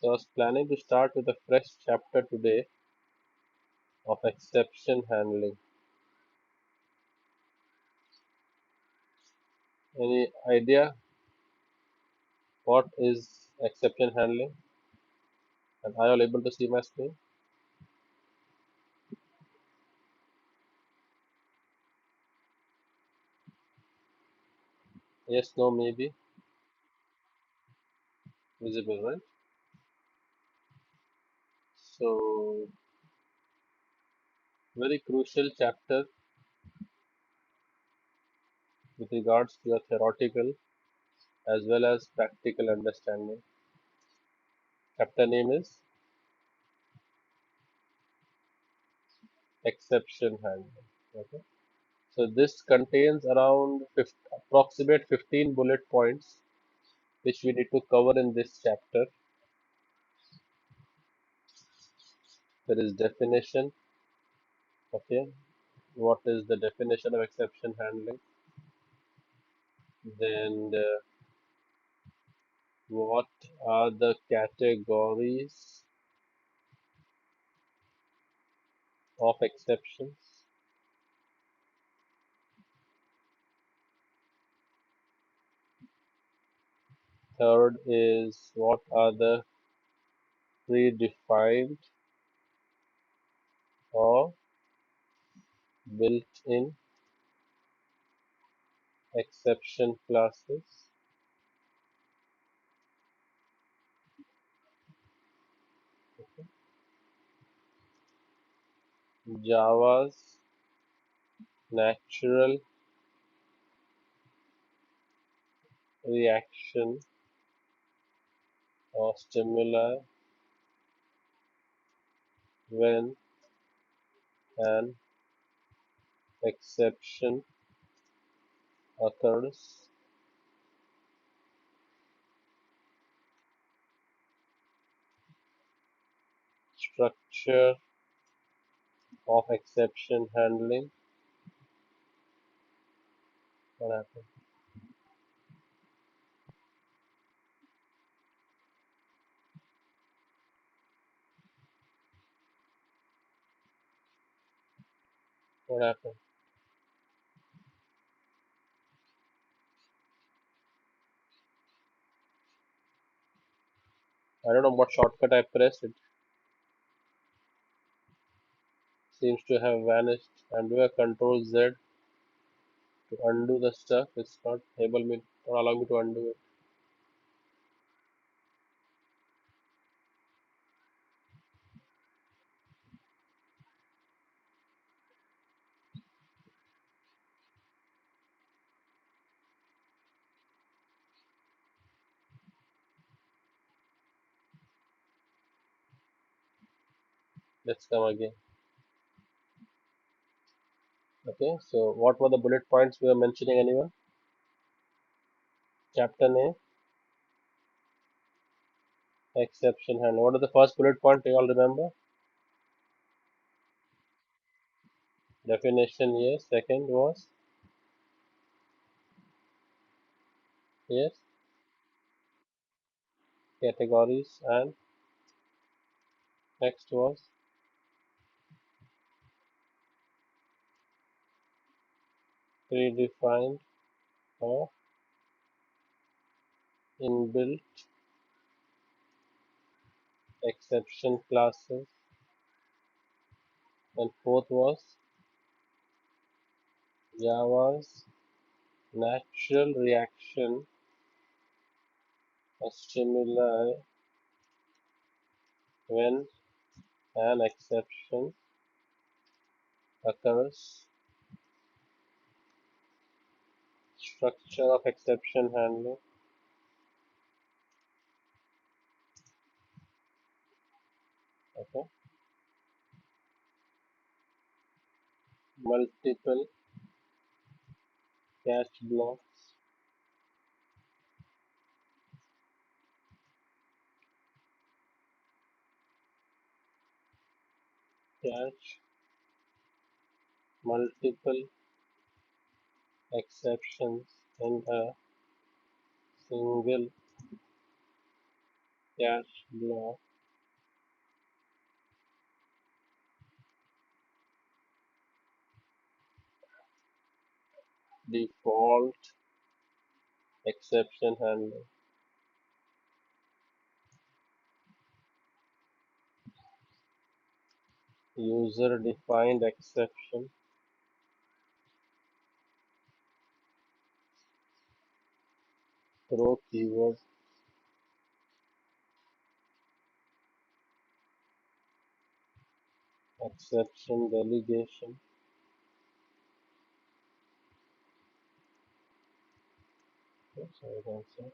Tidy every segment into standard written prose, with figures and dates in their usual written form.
So I was planning to start with a fresh chapter today of exception handling. Any idea what is exception handling? And are you all able to see my screen? Yes, no, maybe. Visible, right? So, very crucial chapter with regards to your theoretical as well as practical understanding. Chapter name is exception handling. Okay. So this contains around approximate 15 bullet points which we need to cover in this chapter. There is definition. Okay, what is the definition of exception handling? Then what are the categories of exceptions? Third is what are the predefined or built-in exception classes? Java's natural reaction or stimuli when an exception occurs. Structure of exception handling. What happened? What happened? I don't know what shortcut I pressed. It seems to have vanished. I'm doing a Control Z to undo the stuff. It's not not allowing me to undo it. Let's come again. Okay, so what were the bullet points we were mentioning, anyone? Chapter name, exception handling. What is the first bullet point? Do you all remember? Definition, yes. Second was, yes, categories, and next was predefined or inbuilt exception classes, and fourth was Java's natural reaction or stimuli when an exception occurs. Structure of exception handling. Okay. Multiple catch blocks. Catch multiple exceptions in a single cache block, default exception handling, user defined exception, throw keyword, exception delegation, sorry, that's it.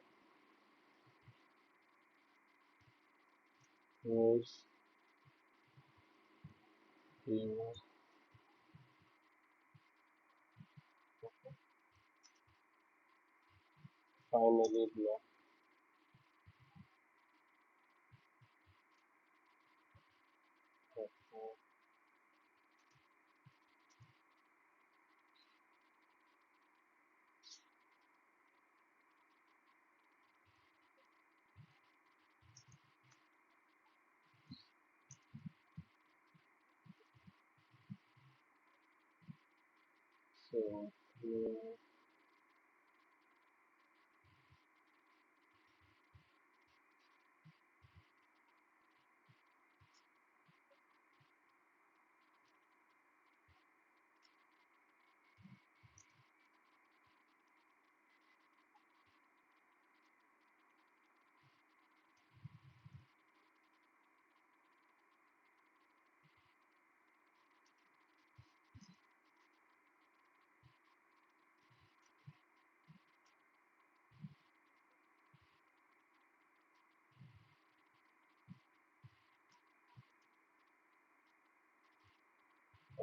Use keyword, finally block. Okay. So,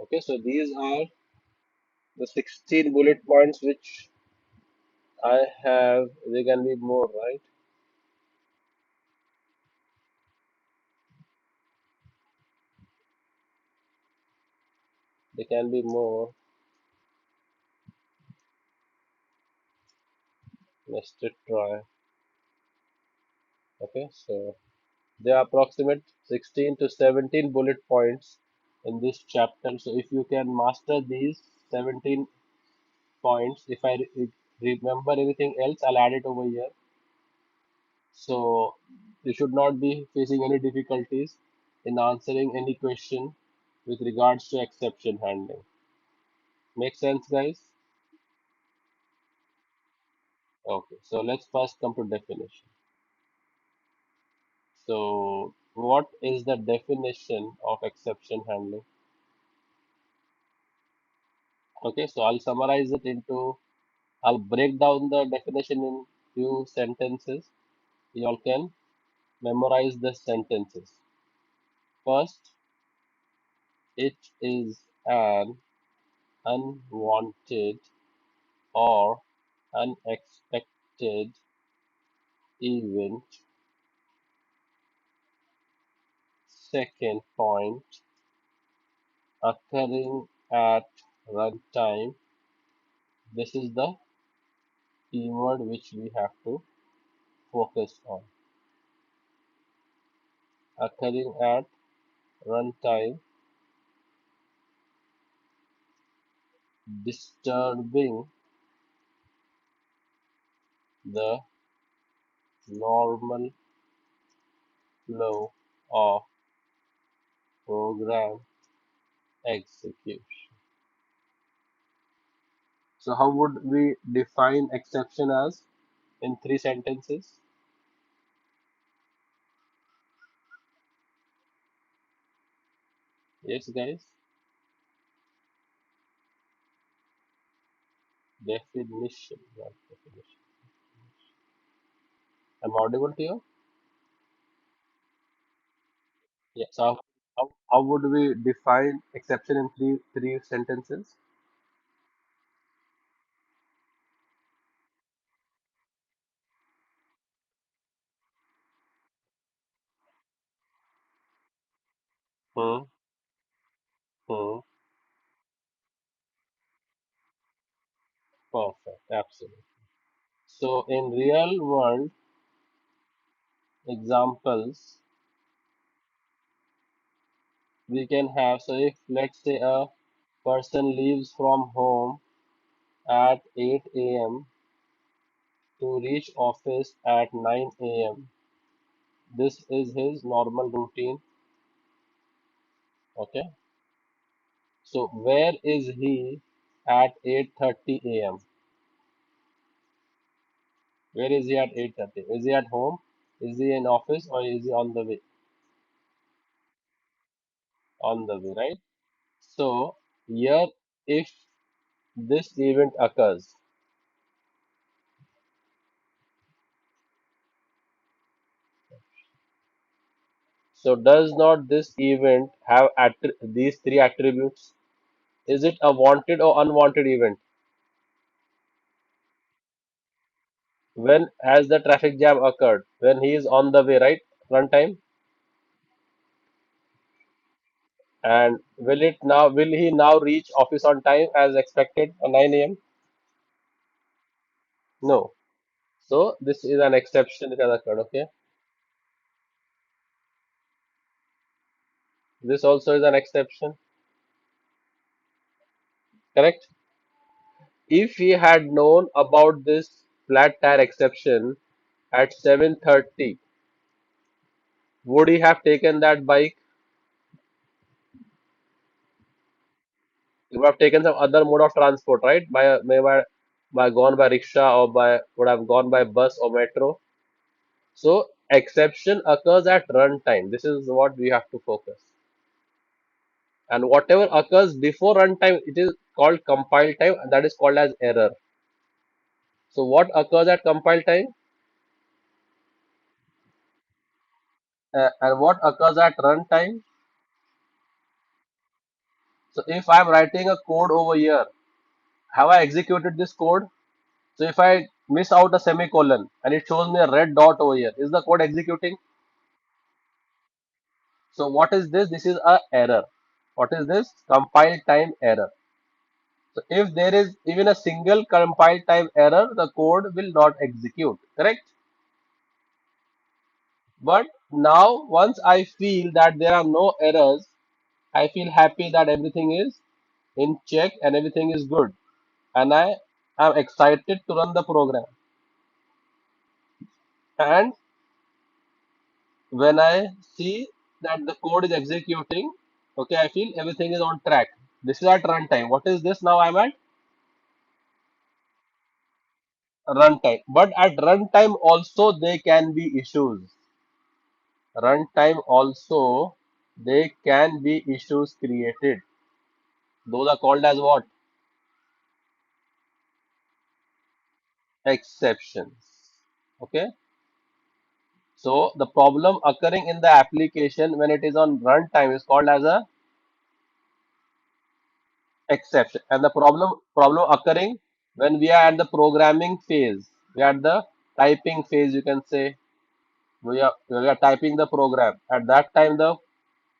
okay, so these are the 16 bullet points which I have. There can be more, right? There can be more. Let's try. Okay, so there are approximate 16 to 17 bullet points in this chapter. So if you can master these 17 points, if I remember anything else, I'll add it over here. So you should not be facing any difficulties in answering any question with regards to exception handling. Make sense, guys? Okay, so let's first come to definition. So what is the definition of exception handling? Okay, so I'll summarize it into, I'll break down the definition in few sentences. You all can memorize the sentences. First, it is an unwanted or unexpected event. Second point, occurring at runtime. This is the keyword which we have to focus on. Occurring at runtime, disturbing the normal flow of program execution. So how would we define exception as in three sentences? Yes, guys. Definition, not definition. I'm audible to you? Yeah. So how would we define exception in three sentences? Hmm. Hmm. Perfect. Absolutely. So in real world, examples we can have. So if let's say a person leaves from home at 8 a.m. to reach office at 9 a.m. This is his normal routine. Okay. So where is he at 8:30 a.m.? Where is he at 8:30? Is he at home? Is he in office or is he on the way? On the way, right? So here, if this event occurs, so does not this event have these three attributes? Is it a wanted or unwanted event? When has the traffic jam occurred? When he is on the way, right? Runtime. And will he now reach office on time as expected on 9 a.m.? No. So this is an exception that has occurred. Okay. This also is an exception. Correct. If he had known about this flat tire exception at 7:30, would he have taken that bike? He would have taken some other mode of transport, right? By gone by rickshaw or by would have gone by bus or metro. So exception occurs at runtime. This is what we have to focus. And whatever occurs before runtime, it is called compile time, and that is called as error. So what occurs at compile time, and what occurs at runtime? So if I am writing a code over here, have I executed this code? So if I miss out a semicolon and it shows me a red dot over here, is the code executing? So what is this? This is a error. What is this? Compile time error. So if there is even a single compile time error, the code will not execute. Correct? But now once I feel that there are no errors, I feel happy that everything is in check and everything is good. And I am excited to run the program. And when I see that the code is executing, okay, I feel everything is on track. This is at runtime. What is this now? I'm at runtime. But at runtime also there can be issues. Runtime also there can be issues created. Those are called as what? Exceptions. Okay. So the problem occurring in the application when it is on runtime is called as a exception, and the problem occurring when we are at the programming phase, we are at the typing phase, you can say. We are typing the program. At that time the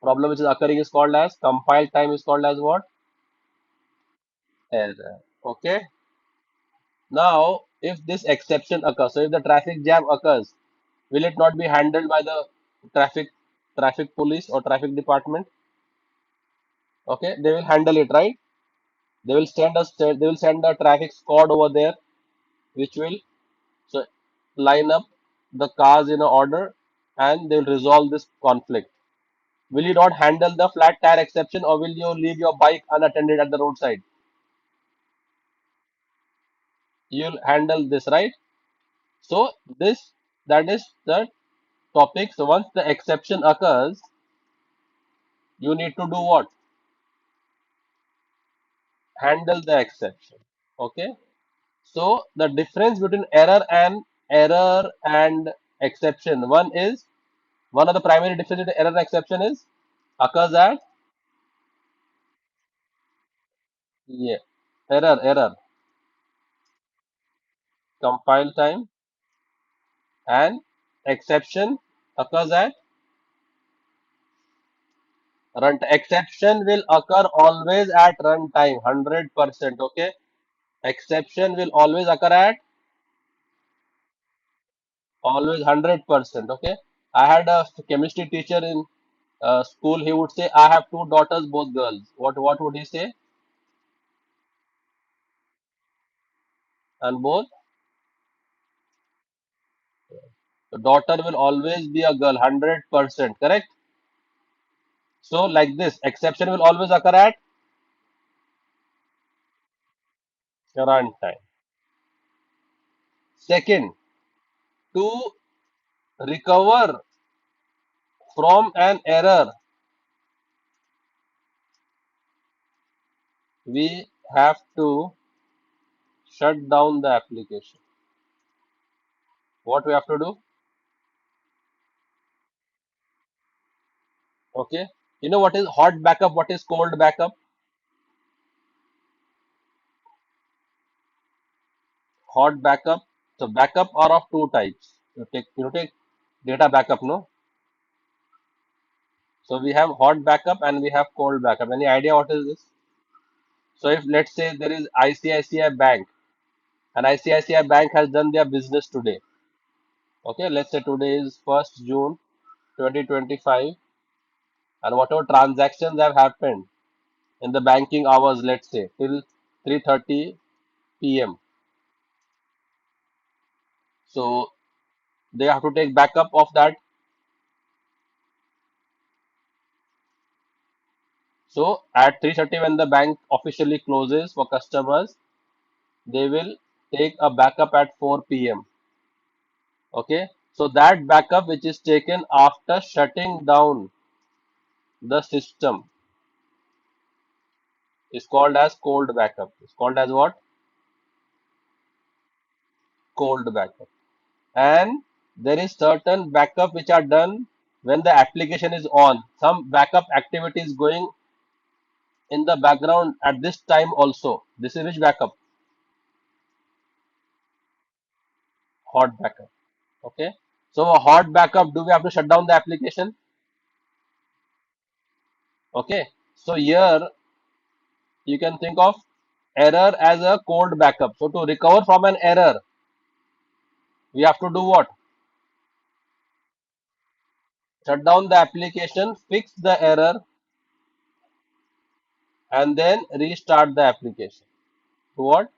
problem which is occurring is called as compile time, is called as what? Error. Okay. Now if this exception occurs, so if the traffic jam occurs, will it not be handled by the traffic traffic police or traffic department? Okay, they will handle it, right? They will send a traffic squad over there, which will so line up the cars in a order, and they'll resolve this conflict. Will you not handle the flat tire exception, or will you leave your bike unattended at the roadside? You'll handle this, right? So this that is the topic. So once the exception occurs, you need to do what? Handle the exception. Okay. So the difference between error and exception. One of the primary difference between error and exception is occurs at, yeah, error compile time, and exception occurs at run. Exception will occur always at runtime, 100%. Okay, exception will always occur at always 100%. Okay, I had a chemistry teacher in school. He would say, "I have two daughters, both girls." What would he say? And both the daughter will always be a girl, 100%. Correct. So like this, exception will always occur at runtime. Second, to recover from an error, we have to shut down the application. What we have to do? Okay. You know what is hot backup? What is cold backup? Hot backup. So backup are of two types. You take data backup, no? So we have hot backup and we have cold backup. Any idea what is this? So if let's say there is ICICI Bank and ICICI Bank has done their business today. Okay, let's say today is 1st June 2025 and whatever transactions have happened in the banking hours, let's say till 3:30 p.m. So they have to take backup of that. So at 3:30 when the bank officially closes for customers, they will take a backup at 4 p.m. Okay, so that backup which is taken after shutting down the system is called as cold backup. It's called as what? Cold backup. And there is certain backup which are done when the application is on. Some backup activity is going in the background at this time also. This is which backup? Hot backup. Okay. So a hot backup, do we have to shut down the application? Okay. So here you can think of error as a cold backup. So to recover from an error, we have to do what? Shut down the application, fix the error, and then restart the application. To what?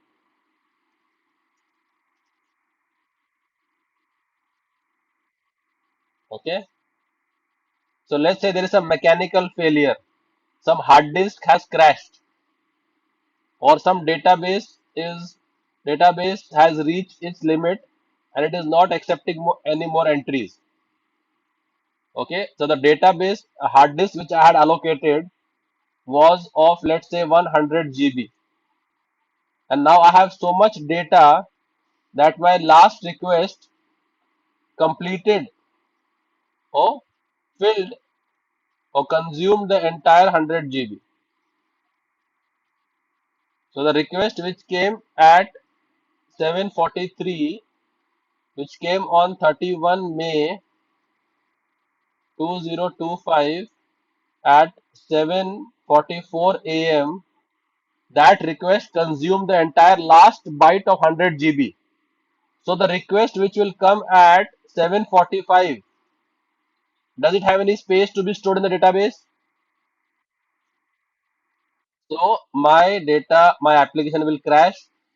Okay. So let's say there is a mechanical failure. Some hard disk has crashed, or some database has reached its limit, and it is not accepting any more entries. Okay. So the database hard disk which I had allocated was of let's say 100 GB, and now I have so much data that my last request completed or filled or consumed the entire 100 GB. So the request which came at 7:43, which came on 31 May 2025 at 7:44 a.m., that request consumed the entire last byte of 100 GB. So the request which will come at 7:45, does it have any space to be stored in the database? So my application will crash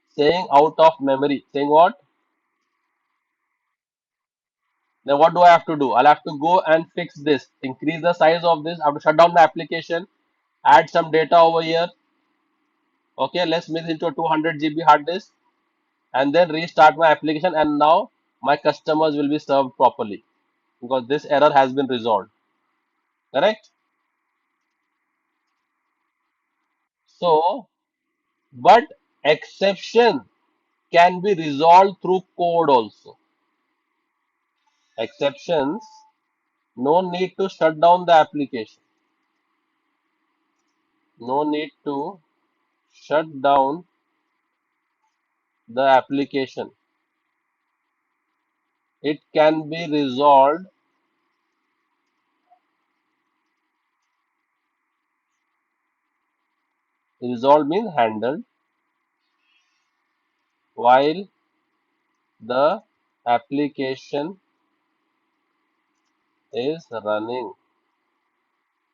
saying out of memory. Saying what? Then what do I have to do? I'll have to go and fix this, increase the size of this. I have to shut down the application, add some data over here. Okay, let's make it into a 200 GB hard disk and then restart my application. And now my customers will be served properly because this error has been resolved. Correct? So, but exception can be resolved through code also. Exceptions, no need to shut down the application. No need to shut down the application. It can be resolved. Resolved means handled while the application is running.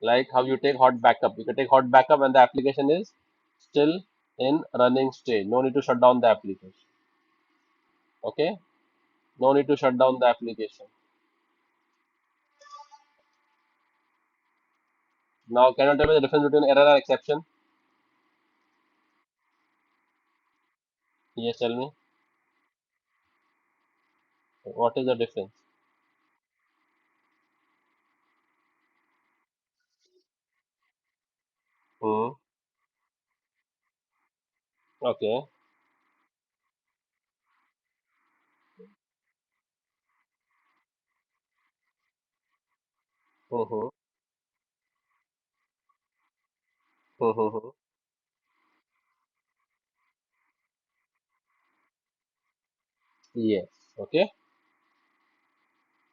Like how you take hot backup. You can take hot backup when the application is still in running stage. No need to shut down the application. Okay? No need to shut down the application. Now, can you tell me the difference between error and exception? Yes, tell me. What is the difference? Hmm. Okay. Mm-hmm. Mm-hmm. Yes. Okay.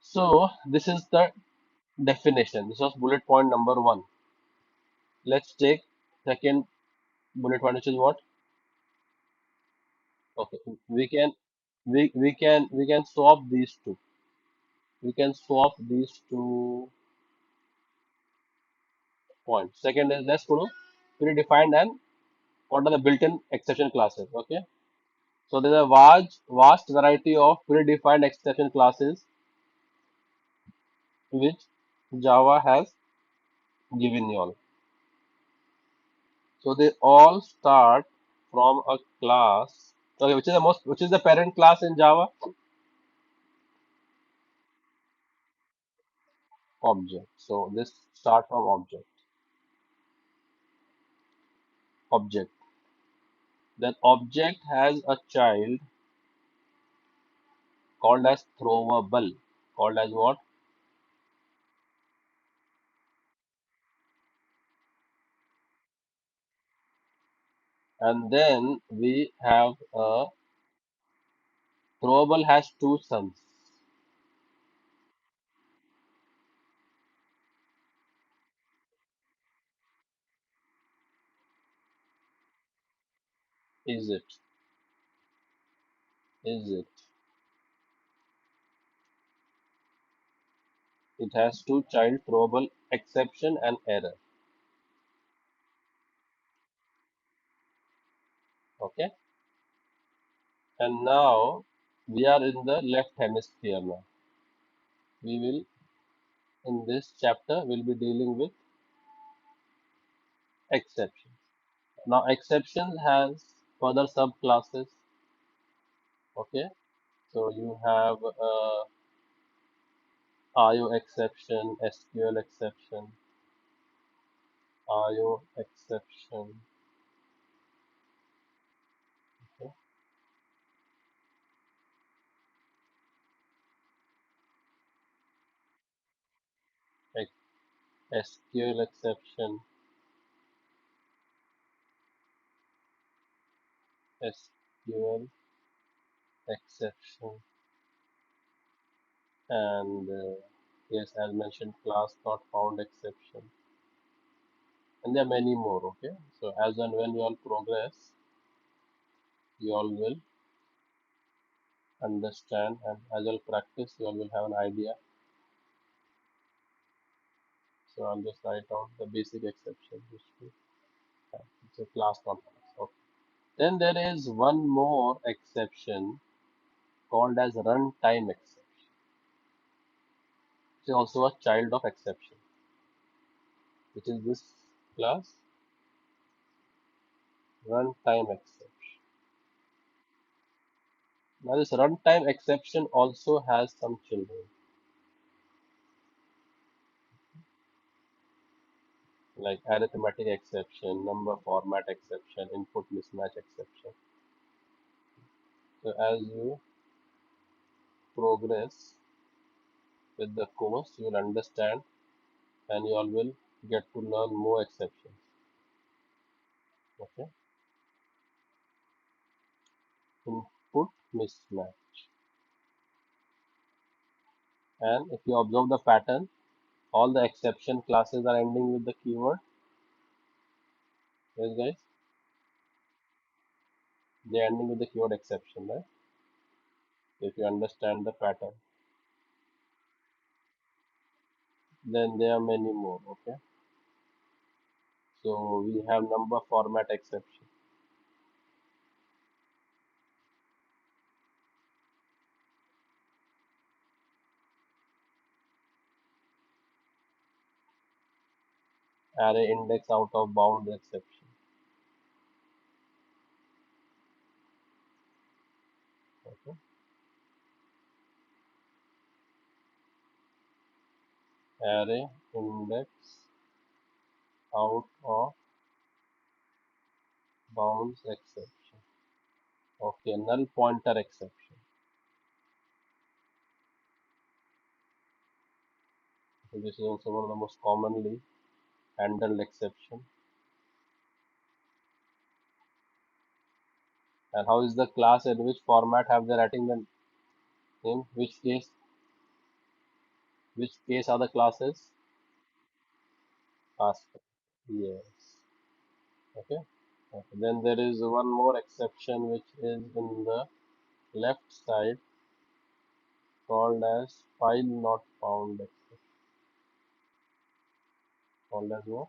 So this is the definition. This was bullet point number one. Let's take second bullet point, which is what? Okay. We can swap these two. We can swap these 2 points. Second is let's go to predefined and what are the built-in exception classes. Okay. So there's a vast variety of predefined exception classes which Java has given you all. So they all start from a class. Okay, which is the parent class in Java? Object. So this start from object. Then object has a child called as throwable. Called as what? And then we have a throwable has two sons. Is it? Is it? It has two child throwable exception and error. Okay. And now we are in the left hemisphere now. We will in this chapter we'll be dealing with exceptions. Now exception has further subclasses. Okay. So you have IO exception, SQL exception, IO exception. Okay. SQL exception, SQL exception, and yes, as mentioned, class not found exception, and there are many more. Okay, so as and when you all progress, you all will understand, and as you all practice, you all will have an idea. So I'll just write out the basic exception. Which we have. It's a class not found. Okay. Then there is one more exception called as runtime exception. Which is also a child of exception, which is this class runtime exception. Now this runtime exception also has some children like arithmetic exception, number format exception, input mismatch exception. So as you progress with the course, you will understand and you all will get to learn more exceptions. Okay, input mismatch. And if you observe the pattern, all the exception classes are ending with the keyword. Yes, guys, they're ending with the keyword exception, right? If you understand the pattern. then there are many more. Okay, so we have number format exception, array index out of bounds exception. Okay, array index out of bounds exception. Okay, null pointer exception. So this is also one of the most commonly handled exception. And how is the class in which format have they writing the name? Which case are the classes? Aspect. Yes. Okay. Okay. Then there is one more exception which is in the left side called as file not found exception. Called as what?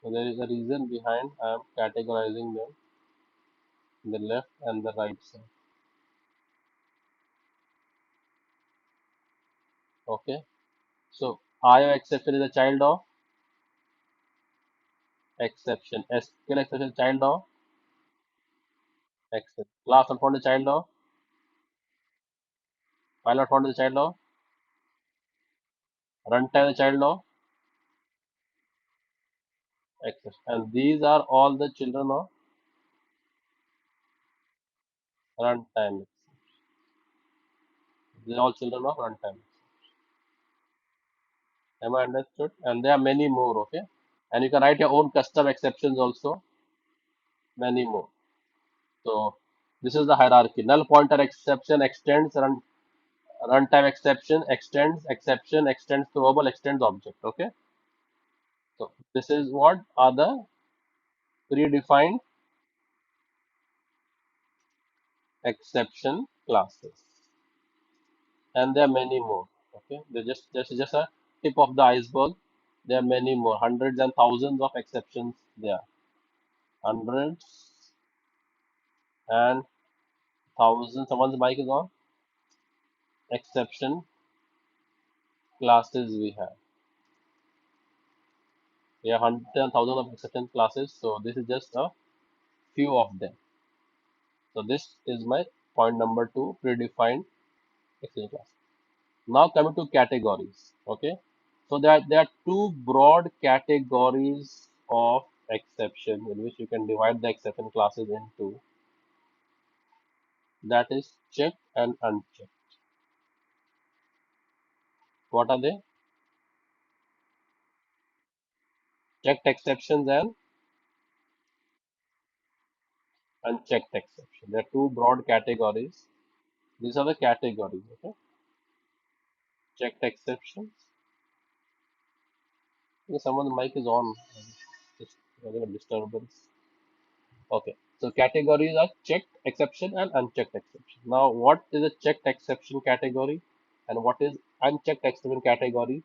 So there is a reason behind I am categorizing them in the left and the right side. Okay. So IO exception is a child of exception. SQL exception is child of exception. Class not found is child of file not found is child of runtime is child of exception. And these are all the children of runtime. These are all children of runtime. Am I understood? And there are many more, okay? And you can write your own custom exceptions also, many more. So this is the hierarchy. Null pointer exception extends runtime exception extends throwable extends object. Okay. So this is what are the predefined exception classes, and there are many more. Okay, they just a tip of the iceberg. There are many more, hundreds and thousands of exceptions. There, hundreds and thousands. Someone's mic is on. Exception classes we have. We have hundreds and thousands of exception classes. So this is just a few of them. So this is my point number two, predefined exception class. Now coming to categories. Okay. So there are two broad categories of exception in which you can divide the exception classes into. That is checked and unchecked. What are they? Checked exceptions and unchecked exception. There are two broad categories. These are the categories. Okay. Checked exceptions. Okay, someone's mic is on. Just having a disturbance. Okay. So categories are checked exception and unchecked exception. Now, what is a checked exception category and what is unchecked exception category?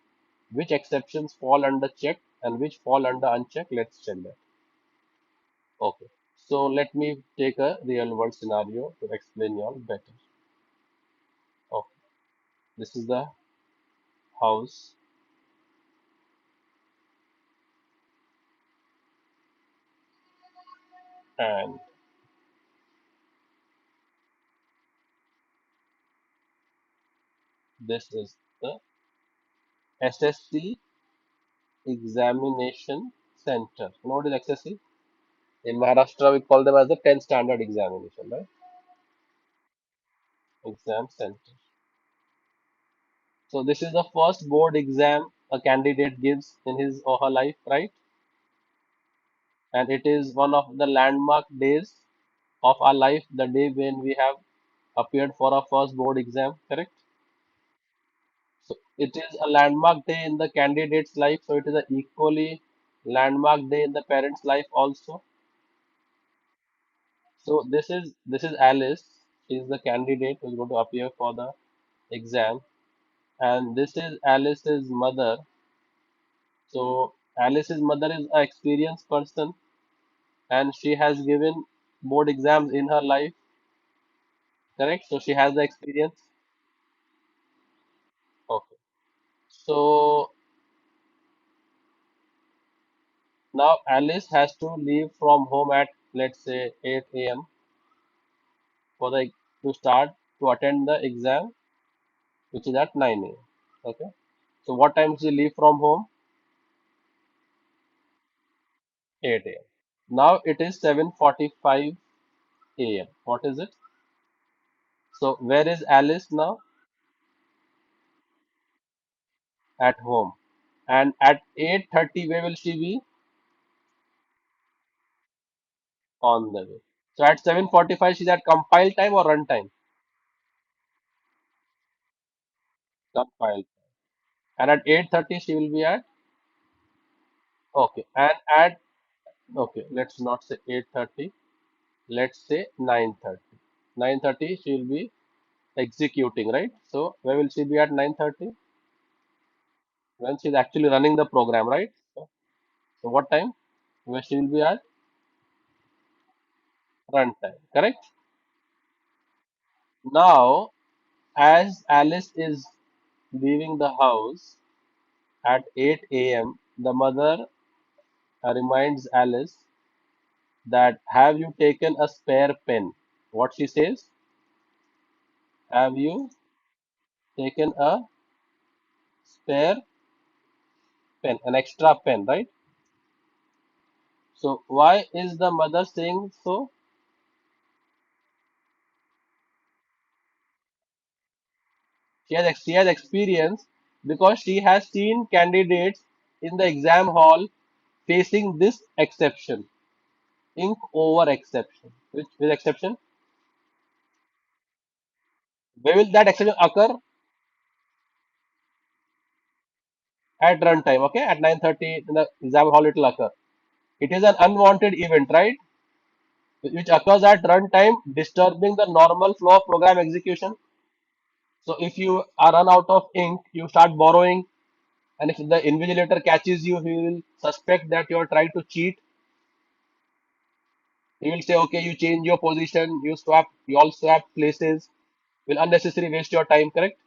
Which exceptions fall under checked and which fall under unchecked? Let's check that. Okay. So let me take a real world scenario to explain you all better. Okay. This is the house and this is the SSC examination center. You know what is SSC? In Maharashtra, we call them as the 10th standard examination, right? Exam center. So this is the first board exam a candidate gives in his or her life, right? And it is one of the landmark days of our life, the day when we have appeared for our first board exam, correct? So it is a landmark day in the candidate's life, so it is an equally landmark day in the parent's life also. So this is Alice. She is the candidate who is going to appear for the exam. and this is Alice's mother. So Alice's mother is an experienced person, and she has given board exams in her life, correct? So she has the experience. Okay. So now Alice has to leave from home at, let's say, 8 a.m. for the to start to attend the exam, which is at 9 a.m. Okay. So what time does she leave from home? 8 a.m. Now it is 7:45 a.m. What is it? So where is Alice now? At home. And at 8:30, where will she be? On the way. So at 7:45, she's at compile time or run time? Compile. And at 8:30, she will be at, okay. And at, okay, let's not say 8:30. Let's say 9:30. 9:30, she will be executing, right? So where will she be at 9:30? When she's actually running the program, right? So what time? Where she will be at run time, correct? Now, as Alice is leaving the house at 8 a.m., the mother reminds Alice that have you taken a spare pen? What she says? Have you taken a spare pen, an extra pen, right? So why is the mother saying so? She has experience because she has seen candidates in the exam hall facing this exception, ink over exception. Which exception? Where will that exception occur? At runtime, okay? At 9:30 in the exam hall it will occur. It is an unwanted event, right? Which occurs at runtime, disturbing the normal flow of program execution. So if you are run out of ink, you start borrowing, and if the invigilator catches you, he will suspect that you are trying to cheat. He will say, okay, you change your position, you all swap places, will unnecessarily waste your time, correct?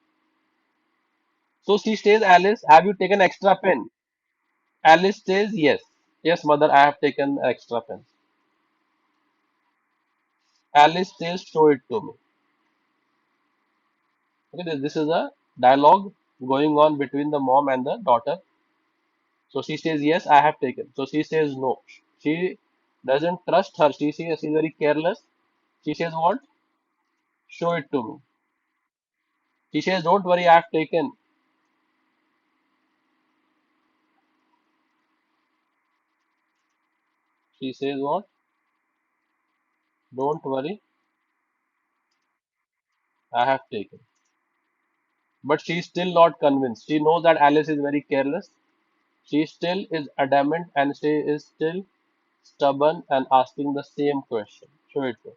So she says, Alice, have you taken extra pen? Alice says, yes. Yes, mother, I have taken extra pen. Alice says, show it to me. Okay, this is a dialogue going on between the mom and the daughter. So she says, yes, I have taken. So she says, no. She doesn't trust her. She says she's very careless. She says, what? Show it to me. She says, don't worry, I have taken. She says, what? Don't worry, I have taken. But she's still not convinced. She knows that Alice is very careless. She still is adamant and she is still stubborn and asking the same question. Show it to me.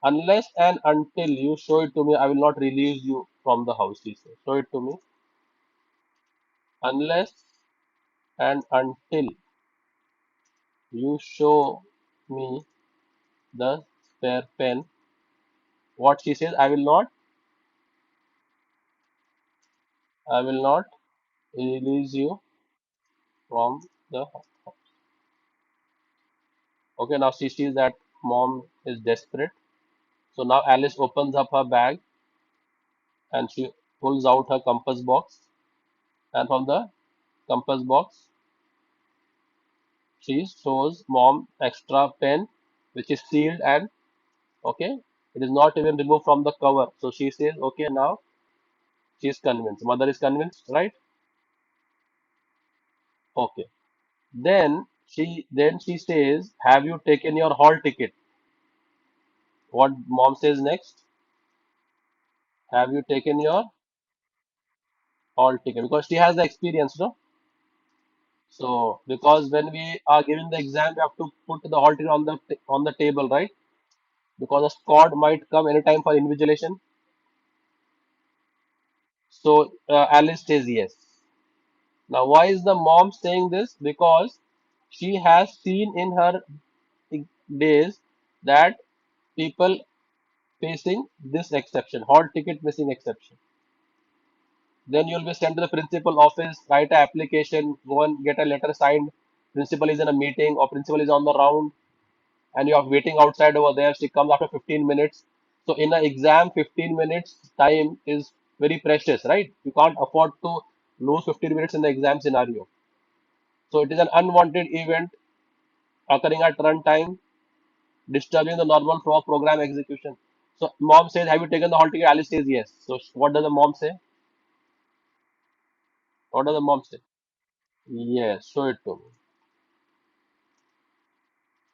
Unless and until you show it to me, I will not release you from the house, he says. Show it to me. Unless and until you show me the spare pen, what she says, I will not release you from the house. Okay, now she sees that mom is desperate. So now Alice opens up her bag and she pulls out her compass box. And from the compass box, she shows mom extra pen, which is sealed and okay, it is not even removed from the cover. So she says, okay, now she is convinced. Mother is convinced, right? Okay. Then she says, have you taken your hall ticket? What mom says next? Have you taken your hall ticket? Because she has the experience, no? So because when we are giving the exam, we have to put the hall ticket on the table, right? Because a squad might come anytime for invigilation. So Alice says yes. Now, why is the mom saying this? Because she has seen in her days that people facing this exception, hall ticket missing exception. Then you'll be sent to the principal office, write an application, go and get a letter signed. Principal is in a meeting or principal is on the round and you are waiting outside over there. She comes after 15 minutes. So in an exam, 15 minutes time is very precious, right? You can't afford to lose 15 minutes in the exam scenario. So it is an unwanted event occurring at run time, disturbing the normal flow of program execution. So mom says, "Have you taken the hall ticket?" Alice says, "Yes." So what does the mom say? What does the mom say? Yes, show it to me.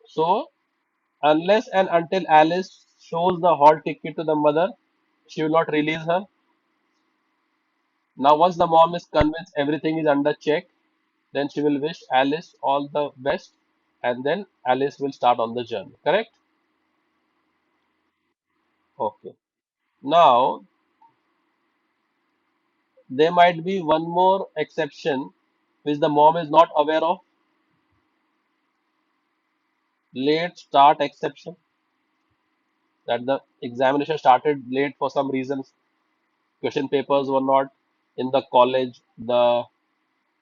So unless and until Alice shows the hall ticket to the mother, she will not release her. Now, once the mom is convinced everything is under check, then she will wish Alice all the best, and then Alice will start on the journey. Correct? Okay. Now, there might be one more exception which the mom is not aware of, late start exception, that the examination started late for some reasons. Question papers were not in the college, the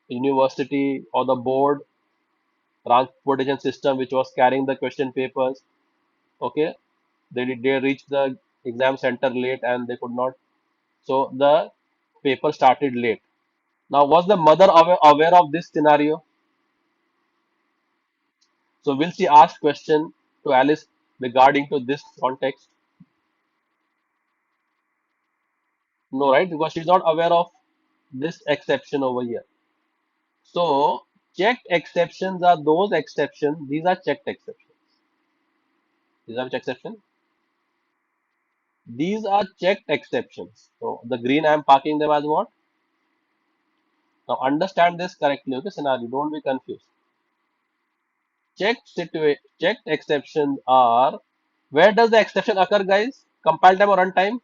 university, or the board transportation system which was carrying the question papers. Okay, they reached the exam center late and they could not. So the paper started late. Now, was the mother aware of this scenario? So will she ask question to Alice regarding to this context? No, right? Because she's not aware of this exception over here. So checked exceptions are those exceptions. These are checked exceptions. These are which exception? These are checked exceptions. So the green I am parking them as what? Now understand this correctly. Okay, scenario. Don't be confused. Checked exceptions are, where does the exception occur, guys? Compile time or runtime?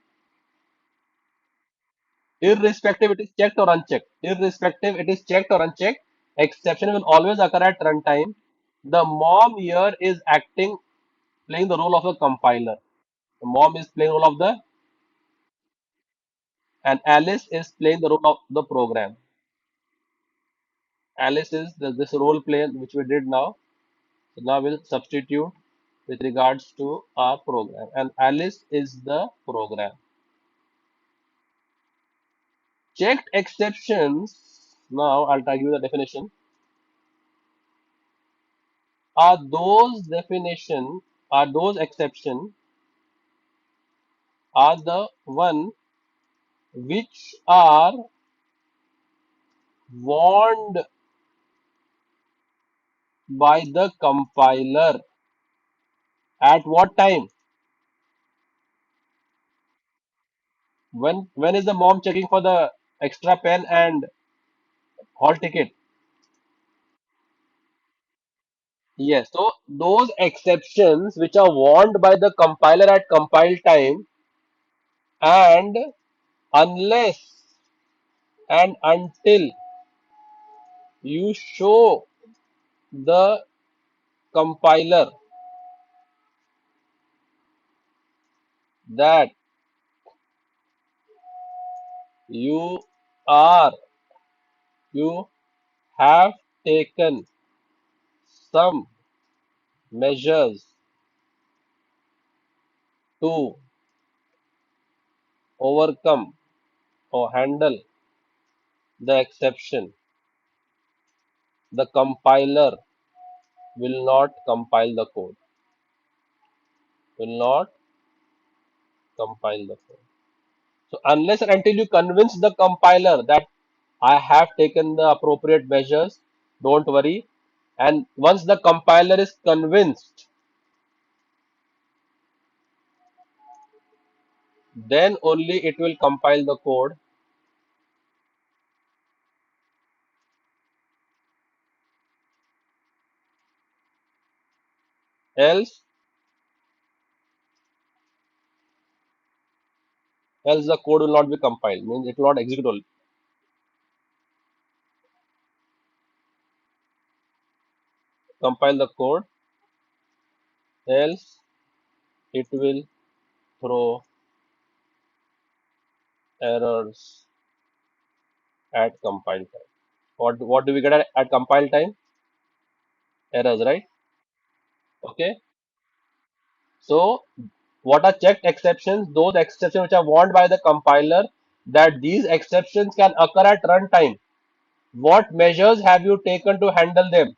Irrespective it is checked or unchecked. Irrespective it is checked or unchecked. Exception will always occur at runtime. The mom here is acting, playing the role of a compiler. The mom is playing the role of the, and Alice is playing the role of the program. Alice is this role play which we did now. So now we'll substitute with regards to our program, and Alice is the program. Checked exceptions, now I'll tell you the definition, are those exception are the one which are warned by the compiler at what time? When is the mom checking for the extra pen and hall ticket? Yes, so those exceptions which are warned by the compiler at compile time, and unless and until you show the compiler that you are you have taken some measures to overcome or handle the exception, the compiler will not compile the code, will not compile the code. So unless and until you convince the compiler that I have taken the appropriate measures, don't worry. And once the compiler is convinced, then only it will compile the code. Else, else the code will not be compiled. Means it will not execute. Compile the code, else it will throw errors at compile time. What do we get at compile time? Errors, right? Okay. So what are checked exceptions? Those exceptions which are warned by the compiler that these exceptions can occur at runtime. What measures have you taken to handle them?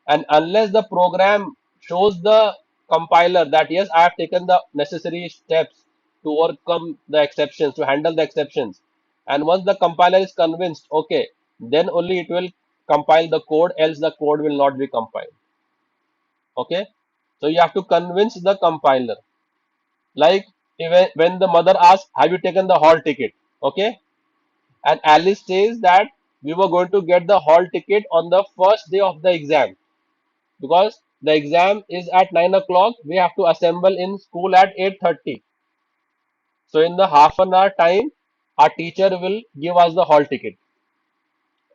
And unless the program shows the compiler that yes, I have taken the necessary steps to overcome the exceptions, to handle the exceptions, and once the compiler is convinced, okay, then only it will compile the code, else the code will not be compiled. Okay, so you have to convince the compiler. Like even when the mother asks, have you taken the hall ticket? Okay, and Alice says that we were going to get the hall ticket on the first day of the exam, because the exam is at 9 o'clock. We have to assemble in school at 8:30. So in the half an hour time, our teacher will give us the hall ticket.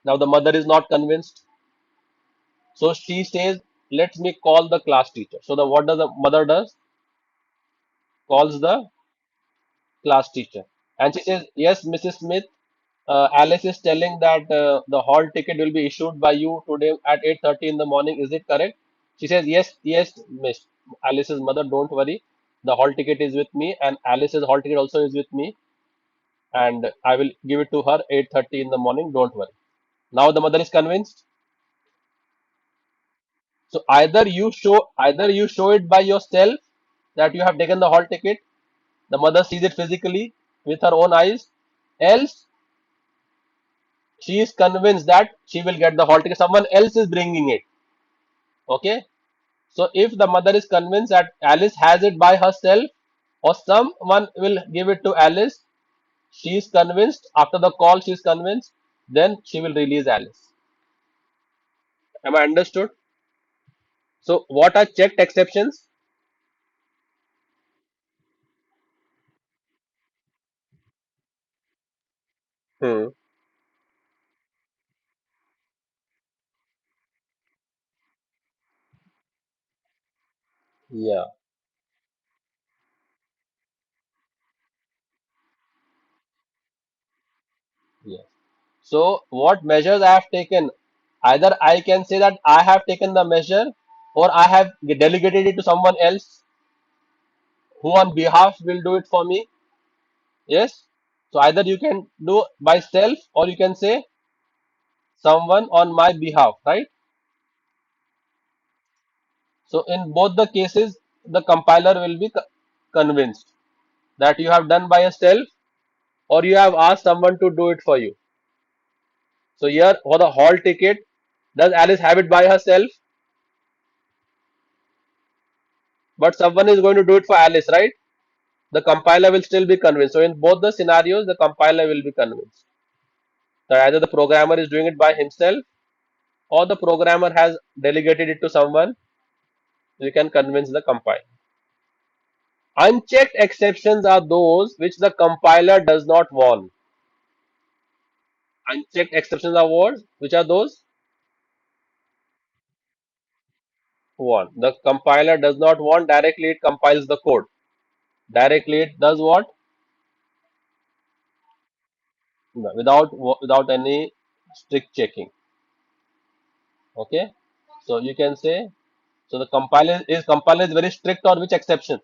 Now the mother is not convinced, so she says, let me call the class teacher. So the what does the mother does? Calls the class teacher, and she says, yes, Mrs. Smith, Alice is telling that the hall ticket will be issued by you today at 8:30 in the morning. Is it correct? She says, yes, yes, Miss. Alice's mother, don't worry. The hall ticket is with me, and Alice's hall ticket also is with me, and I will give it to her 8:30 in the morning. Don't worry. Now the mother is convinced. So either you show it by yourself that you have taken the hall ticket. The mother sees it physically with her own eyes. Else she is convinced that she will get the hall ticket. Someone else is bringing it. Okay. So if the mother is convinced that Alice has it by herself, or someone will give it to Alice, she is convinced, after the call she is convinced, then she will release Alice. Am I understood? So what are checked exceptions? Hmm. Yeah. Yes. So what measures I have taken? Either I can say that I have taken the measure, or I have delegated it to someone else who on behalf will do it for me. Yes. So either you can do by self, or you can say someone on my behalf, right? So in both the cases, the compiler will be convinced that you have done by yourself, or you have asked someone to do it for you. So here for the hall ticket, does Alice have it by herself? But someone is going to do it for Alice, right? The compiler will still be convinced. So in both the scenarios, the compiler will be convinced that either the programmer is doing it by himself, or the programmer has delegated it to someone. You can convince the compiler. Unchecked exceptions are those which the compiler does not warn. Unchecked exceptions are what? Which are those? Warn. The compiler does not warn directly, it compiles the code. Directly it does what? No, without any strict checking. Okay. So you can say, so the compiler is very strict on which exceptions?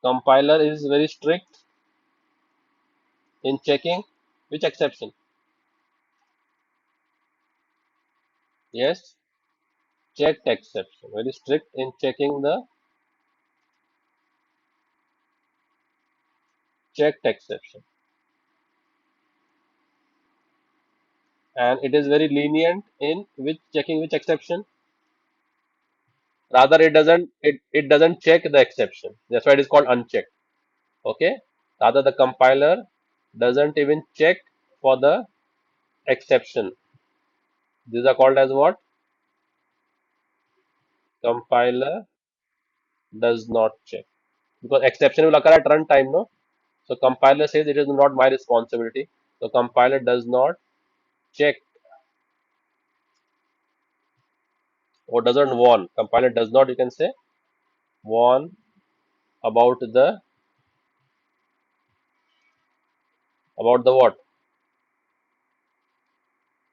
Compiler is very strict in checking which exception? Yes, checked exception. Very strict in checking the checked exception. And it is very lenient in which checking which exception. Rather, it doesn't check the exception. That's why it is called unchecked. Okay. Rather, the compiler doesn't even check for the exception. These are called as what? Compiler does not check. because exception will occur at runtime, no? So compiler says it is not my responsibility. So compiler does not check or doesn't warn. Compiler does not, you can say, warn about the what?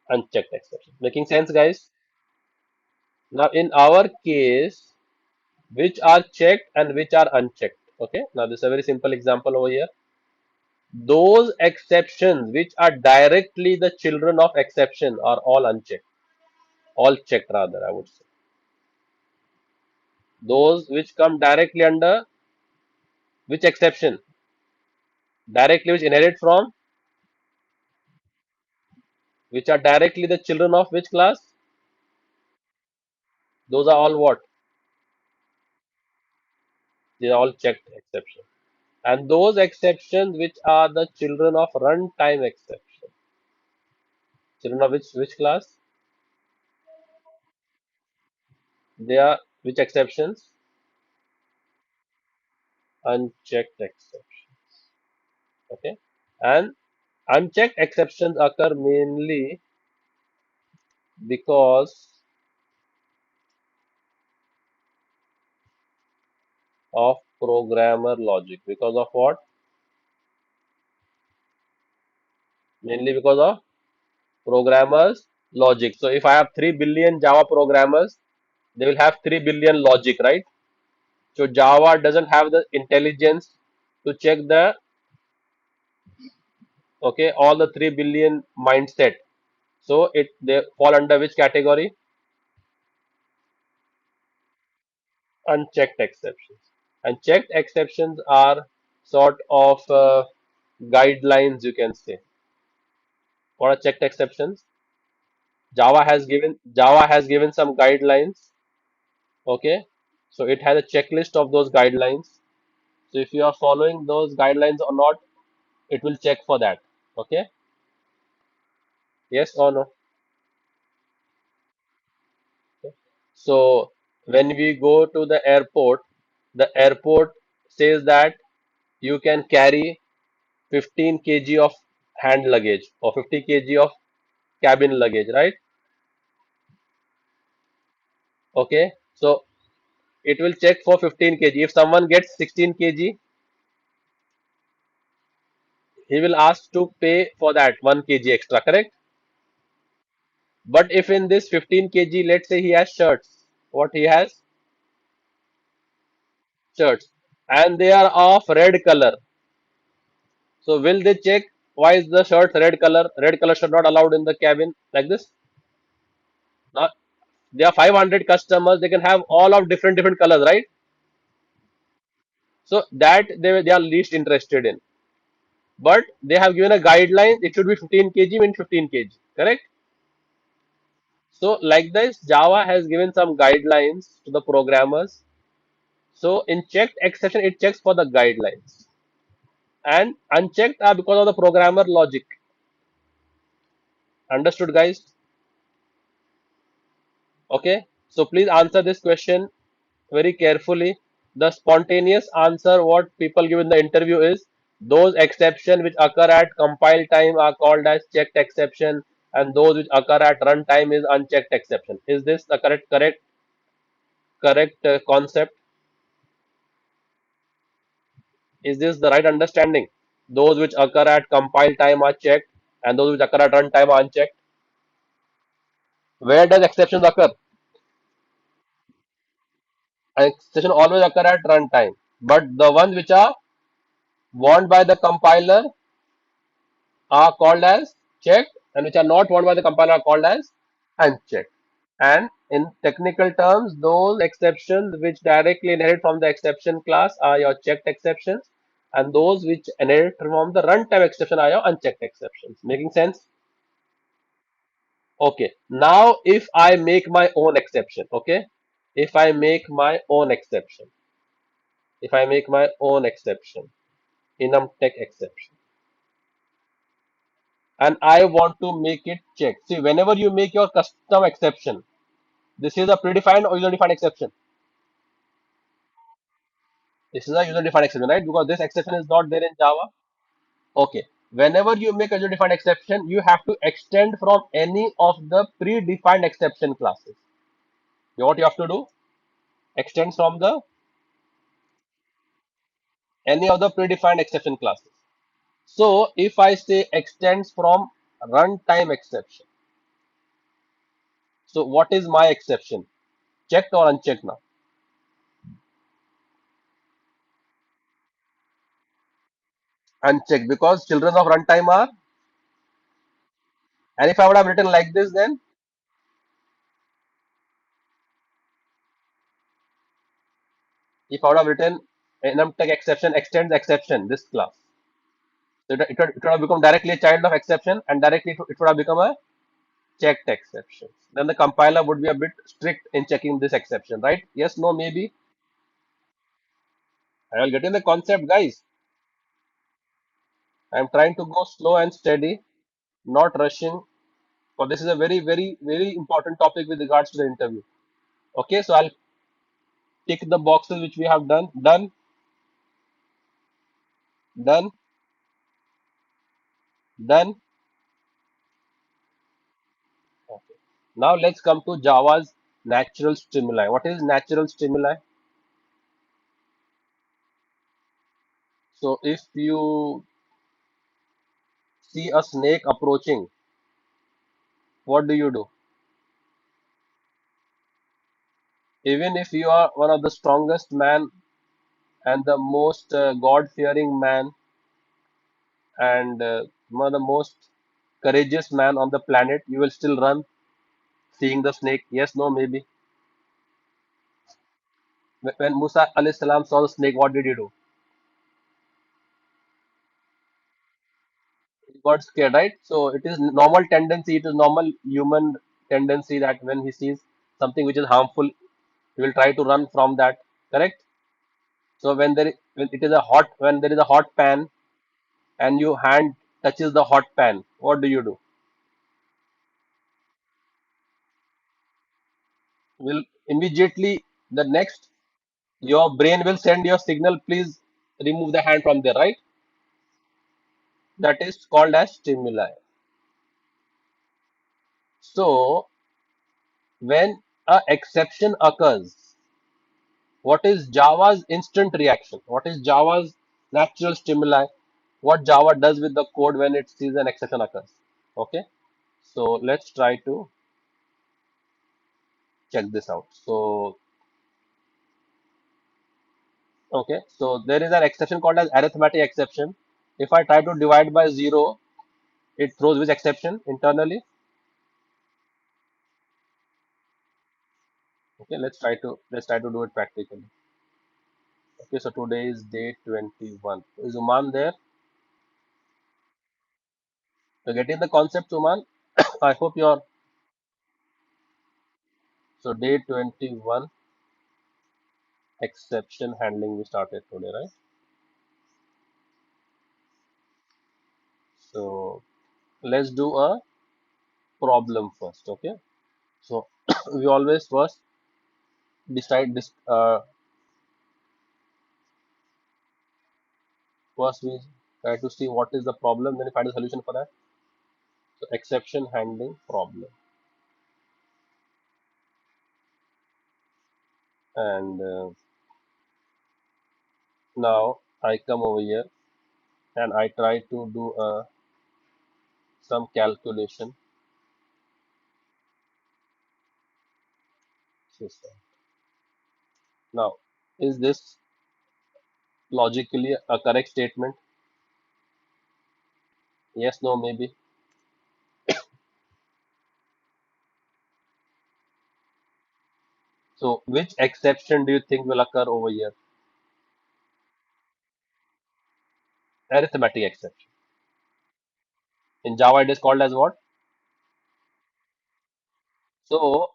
Unchecked exception. Making sense, guys? Now in our case, which are checked and which are unchecked. Okay. Now this is a very simple example over here. Those exceptions which are directly the children of exception are all unchecked. All checked rather, I would say. Those which come directly under which exception? Directly which inherit from, which are directly the children of which class? Those are all what? They are all checked exceptions. And those exceptions which are the children of runtime exception. Children of which class? They are which exceptions? Unchecked exception. Okay. And unchecked exceptions occur mainly because of programmer logic. Because of what? Mainly because of programmers logic. So if I have 3 billion Java programmers, they will have 3 billion logic, right? So Java doesn't have the intelligence to check the, okay, all the 3 billion mindset. So it they fall under which category? Unchecked exceptions. Unchecked exceptions are sort of guidelines, you can say. What are checked exceptions? Java has given some guidelines. Okay, so it has a checklist of those guidelines. So if you are following those guidelines or not, it will check for that. Okay, yes or no? Okay. So when we go to the airport says that you can carry 15 kg of hand luggage or 50 kg of cabin luggage, right? Okay, so it will check for 15 kg. If someone gets 16 kg, he will ask to pay for that 1 kg extra, correct? But if in this 15 kg, let's say he has shirts, what he has? Shirts, and they are of red color. So will they check why is the shirt red color? Red color should not allowed in the cabin like this. Now there are 500 customers. They can have all of different colors, right? So that they are least interested in. But they have given a guideline. It should be 15 kg means 15 kg, correct? So like this, Java has given some guidelines to the programmers. So in checked exception, it checks for the guidelines, and unchecked are because of the programmer logic. Understood, guys? Okay. So please answer this question very carefully. The spontaneous answer what people give in the interview is those exceptions which occur at compile time are called as checked exception, and those which occur at runtime is unchecked exception. Is this the correct concept? Is this the right understanding? Those which occur at compile time are checked, and those which occur at runtime are unchecked. Where does exceptions occur? Exception always occur at runtime, but the ones which are warned by the compiler are called as checked, and which are not warned by the compiler are called as unchecked. And in technical terms, those exceptions which directly inherit from the exception class are your checked exceptions, and those which inherit from the runtime exception are your unchecked exceptions. Making sense? Okay. Now, if I make my own exception, okay, if I make my own exception, if I make my own exception, enum tech exception, and I want to make it check. See, whenever you make your custom exception, this is a predefined or user defined exception. This is a user-defined exception, right? Because this exception is not there in Java. Okay. Whenever you make a user-defined exception, you have to extend from any of the predefined exception classes. What you have to do? Extend from the any of the predefined exception classes. So if I say extends from runtime exception, so what is my exception? Checked or unchecked now? Unchecked because children of runtime are. And if I would have written like this, then if I would have written enumtech exception extends exception this class, so it would have become directly a child of exception and directly it would have become a checked exception. Then the compiler would be a bit strict in checking this exception, right? Yes, no, maybe. I will get in the concept, guys. I am trying to go slow and steady, not rushing. For this is a very, very, very important topic with regards to the interview. Okay, so I'll tick the boxes which we have done, done, done. Okay. Now let's come to Java's natural stimuli. What is natural stimuli? So if you see a snake approaching, what do you do? Even if you are one of the strongest man and the most God-fearing man and one of the most courageous man on the planet, you will still run seeing the snake. Yes, no, maybe. When Musa alayhi salam saw the snake, what did he do? He got scared, right? So it is normal tendency, it is normal human tendency that when he sees something which is harmful, he will try to run from that. Correct? So when it is a hot when there is a hot pan and your hand touches the hot pan, what do you do? Will immediately the next your brain will send your signal, please remove the hand from there, right? That is called as stimuli. So when a exception occurs, what is Java's instant reaction? What is Java's natural stimuli? What Java does with the code when it sees an exception occurs? Okay, so let's try to check this out. So okay, so there is an exception called as arithmetic exception. If I try to divide by zero, it throws which exception internally? Okay, let's try to do it practically. Okay, so today is day 21. Is Uman there? You're getting the concept, Uman? I hope you're. So day 21 exception handling we started today, right? So let's do a problem first, okay? So we always decide this. First we try to see what is the problem, then we find a solution for that. So exception handling problem, and now I come over here and I try to do some calculation system. Now, is this logically a correct statement? Yes, no, maybe. So, which exception do you think will occur over here? Arithmetic exception. In Java, it is called as what? So,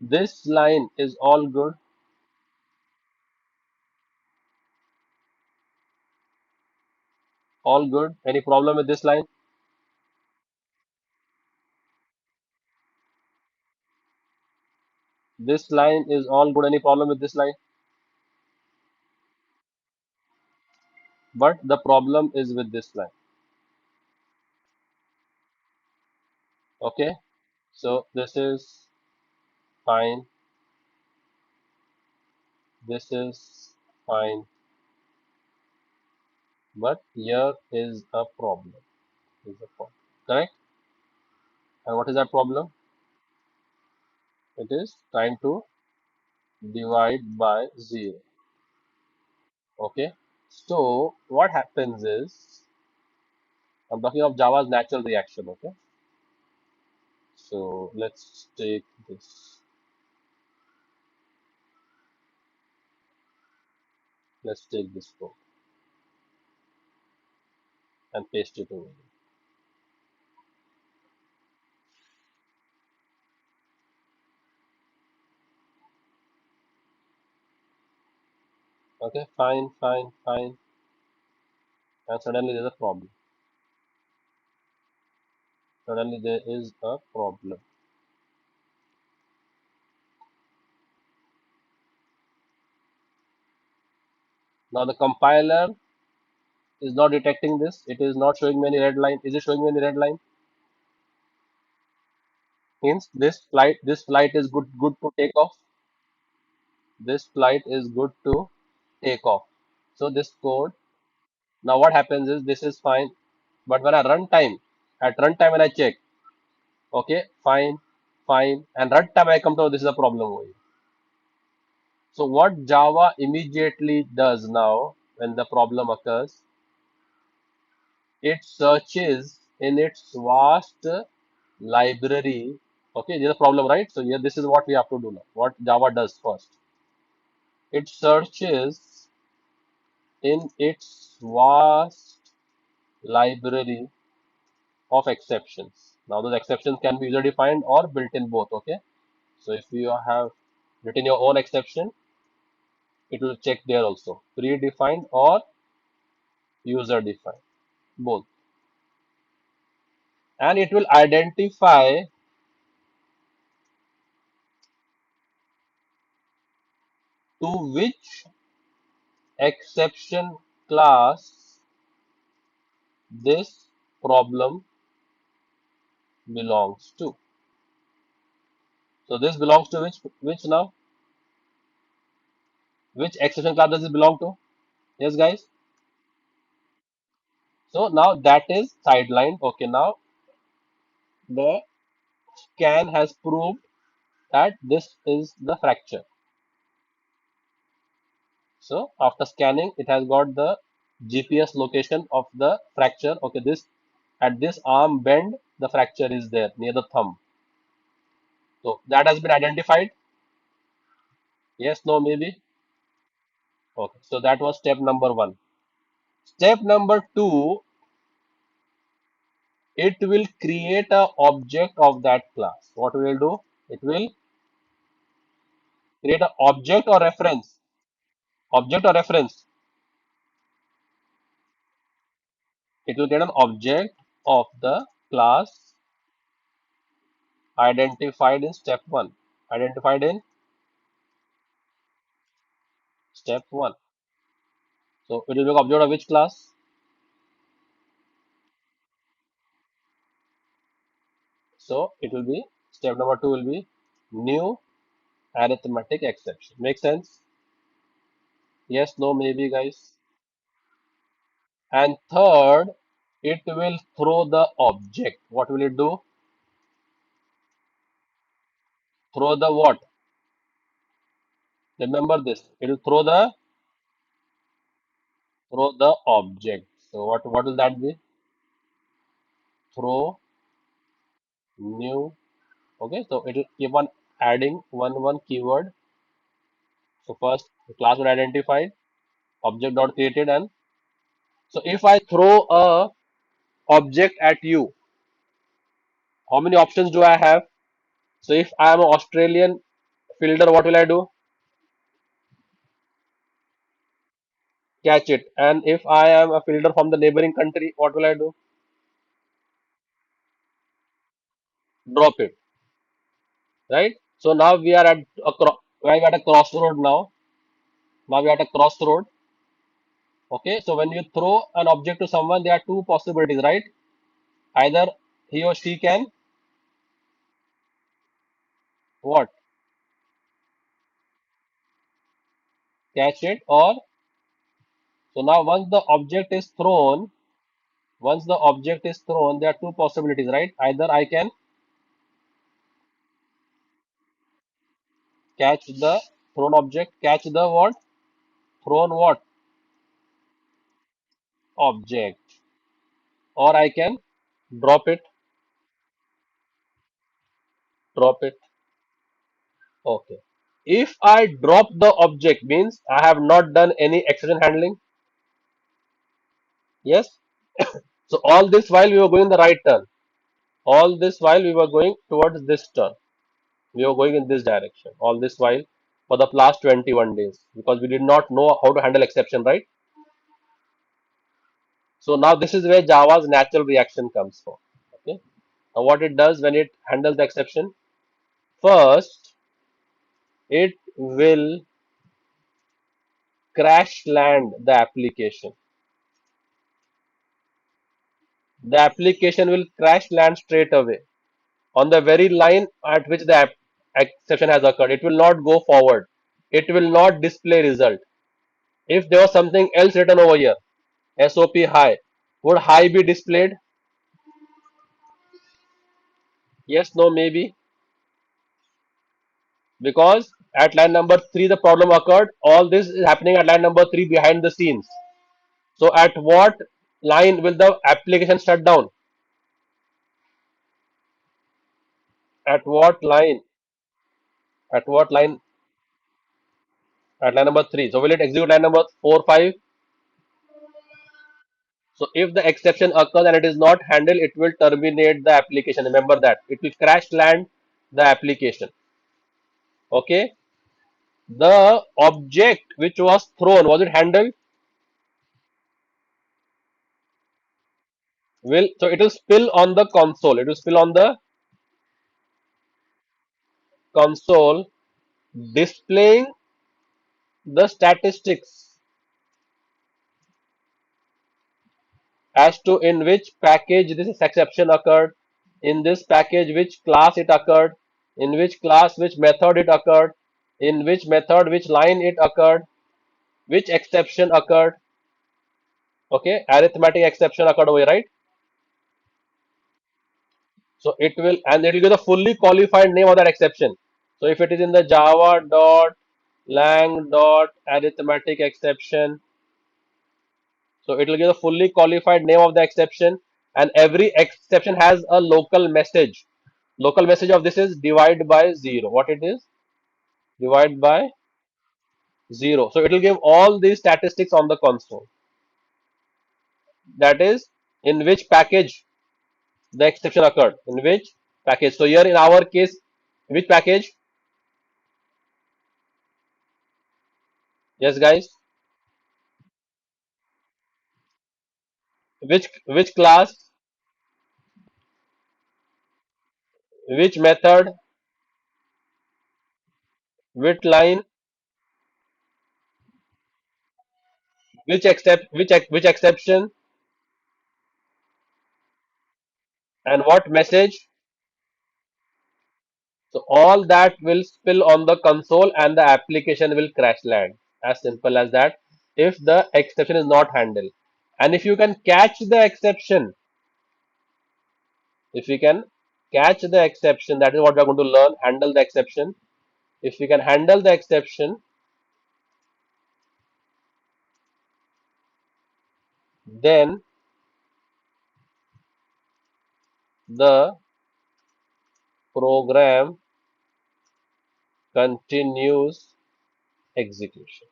this line is all good, all good. Any problem with this line? This line is all good. Any problem with this line? But the problem is with this line. Okay, so this is fine, this is fine, but here is a problem. Is a problem. Correct? And what is that problem? It is trying to divide by 0. Okay, so what happens is, I'm talking of Java's natural reaction. Okay, so let's take this. Let's take this code and paste it over here. Okay, fine, fine, fine. And suddenly there's a problem. Suddenly there is a problem. Now the compiler is not detecting this. It is not showing me any red line. Is it showing me any red line? Means this flight is good to take off. This flight is good to take off. So this code, now what happens is this is fine. But when I run time, at runtime when I check, okay, fine, fine, and runtime I come to this is a problem over here. So what Java immediately does now when the problem occurs, it searches in its vast library. Okay, there's a problem, right? So here this is what we have to do now. What Java does first, it searches in its vast library of exceptions. Now those exceptions can be user defined or built in both. Okay, so if you have written your own exception, it will check there also, predefined or user defined, both, and it will identify to which exception class this problem belongs to. So this belongs to which now? Which exception class does it belong to? Yes, guys. So now that is sidelined. Okay, now the scan has proved that this is the fracture. So after scanning, it has got the GPS location of the fracture. Okay, this at this arm bend, the fracture is there near the thumb. So that has been identified. Yes, no, maybe. Okay, so that was step number one. Step number two, it will create a object of that class. What will it do? It will create an object or reference. Object or reference. It will get an object of the class identified in step one. Identified in step one. So it will be an object of which class? So it will be step number two will be new arithmetic exception. Make sense? Yes, no, maybe, guys. And third, it will throw the object. What will it do? Throw the what? Remember this. It will throw the object. So what will that be? Throw new. Okay, so it will keep on adding one keyword. So first the class would identify object dot created, and so if I throw a object at you, how many options do I have? So if I am an Australian fielder, what will I do? Catch it. And if I am a fielder from the neighboring country, what will I do? Drop it. Right? So now we are at a crossroad now. Now we are at a crossroad. Okay, so when you throw an object to someone, there are two possibilities, right? Either he or she can what? Catch it, or so now once the object is thrown, there are two possibilities, right? Either I can catch the thrown object, catch the what? Thrown what? Object. Or I can drop it, drop it. Okay. If I drop the object means I have not done any exception handling. Yes. So all this while we were going the right turn. All this while we were going towards this turn. We were going in this direction. All this while for the last 21 days because we did not know how to handle exception, right? So now this is where Java's natural reaction comes from. Okay. Now what it does when it handles the exception, first it will crash land the application. The application will crash land straight away on the very line at which the exception has occurred. It will not go forward. It will not display result. If there was something else written over here, SOP high, would high be displayed? Yes, no, maybe. Because at line number 3 the problem occurred. All this is happening at line number 3 behind the scenes. So at what line will the application shut down? At what line? At what line? At line number 3. So will it execute line number 4, 5? So if the exception occurs and it is not handled, it will terminate the application. Remember that. It will crash land the application. Okay. The object which was thrown, was it handled? Will so it will spill on the console. It will spill on the console, displaying the statistics as to in which package this exception occurred, in this package which class it occurred, in which class which method it occurred, in which method which line it occurred, which exception occurred. Okay, arithmetic exception occurred over here, right? So it will, and it will give the fully qualified name of that exception. So if it is in the Java dot lang dot arithmetic exception, so it will give the fully qualified name of the exception, and every exception has a local message. Local message of this is divide by 0. What it is? Divide by 0. So it will give all these statistics on the console. That is in which package the exception occurred. In which package? So here in our case, which package? Yes, guys. Which class? Which method? Which line? Which exception? And what message? So all that will spill on the console and the application will crash land. As simple as that. If the exception is not handled. And if you can catch the exception, if we can catch the exception, that is what we are going to learn, handle the exception. If we can handle the exception, then the program continues execution.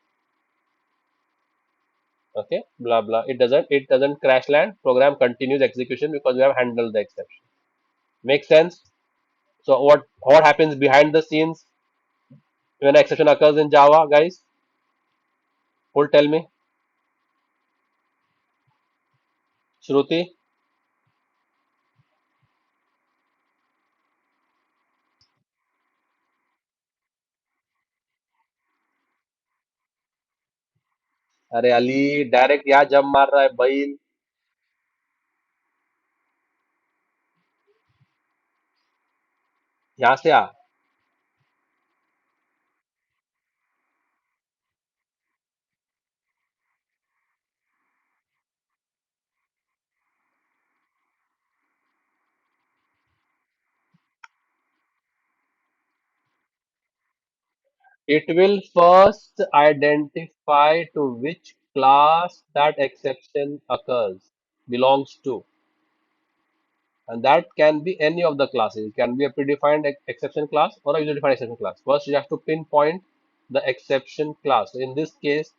Okay, blah blah. It doesn't crash land. Program continues execution because we have handled the exception. Make sense? So what happens behind the scenes when exception occurs in Java, guys? Who'll tell me? Shruti? अरे Ali, direct यहाँ jump मार रहा है भाई। यहाँ से आ। It will first identify to which class that exception occurs, belongs to, and that can be any of the classes. It can be a predefined exception class or a user-defined exception class. First, you have to pinpoint the exception class. So in this case,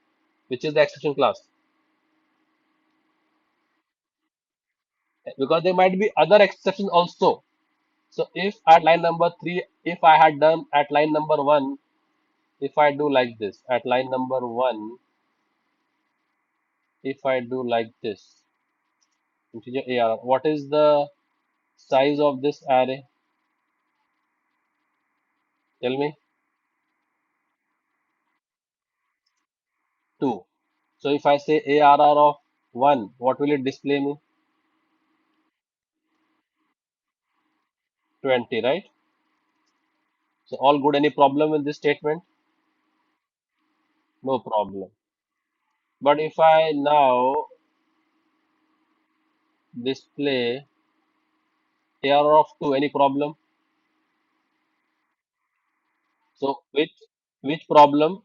which is the exception class? Because there might be other exceptions also. So if at line number 3, if I had done at line number 1, if I do like this, at line number 1, if I do like this, integer AR, what is the size of this array? Tell me. 2. So if I say ARR of 1, what will it display me? 20, right? So all good. Any problem with this statement? No problem. But if I now display ARR of 2, any problem? So which problem?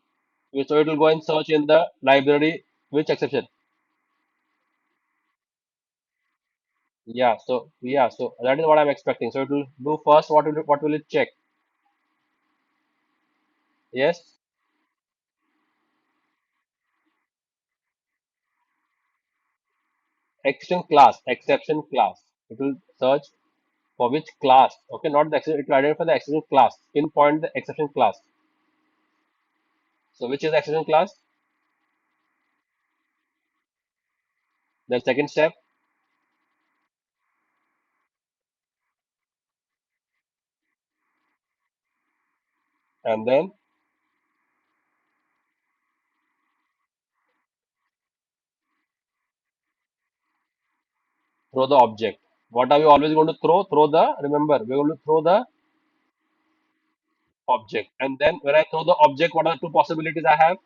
So it will go and search in the library which exception? So that is what I'm expecting. So it will do first. What will it check? Yes, exception class. It will search for which class. Okay, not the exception. It will identify the exception class. Pinpoint the exception class. So which is the exception class? Then second step, and then throw the object. What are we always going to throw? Throw the. Remember, we're going to throw the object. And then when I throw the object, what are the two possibilities I have?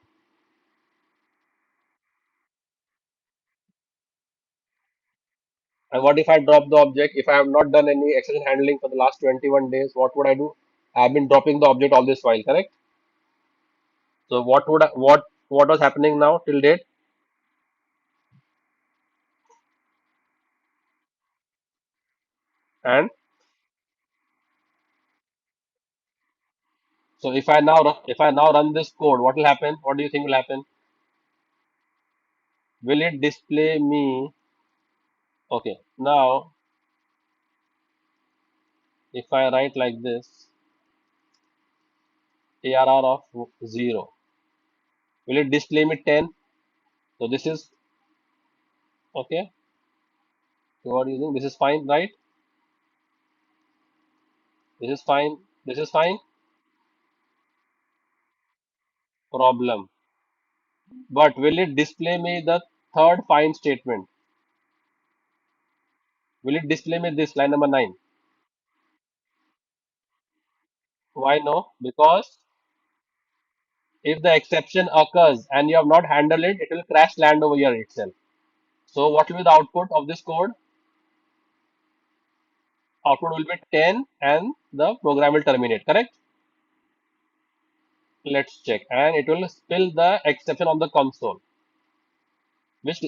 And what if I drop the object? If I have not done any exception handling for the last 21 days, what would I do? I have been dropping the object all this while, correct? So what was happening now till date? And so if I now run this code, what will happen? What do you think will happen? Will it display me? Okay, now if I write like this, ARR of 0, will it display me 10? So this is okay. You are using this is fine, right? This is fine. This is fine. Problem. But will it display me the third fine statement? Will it display me this line number 9? Why no? Because if the exception occurs and you have not handled it, it will crash land over here itself. So what will be the output of this code? Output will be 10 and the program will terminate, correct? Let's check. And it will spill the exception on the console. Which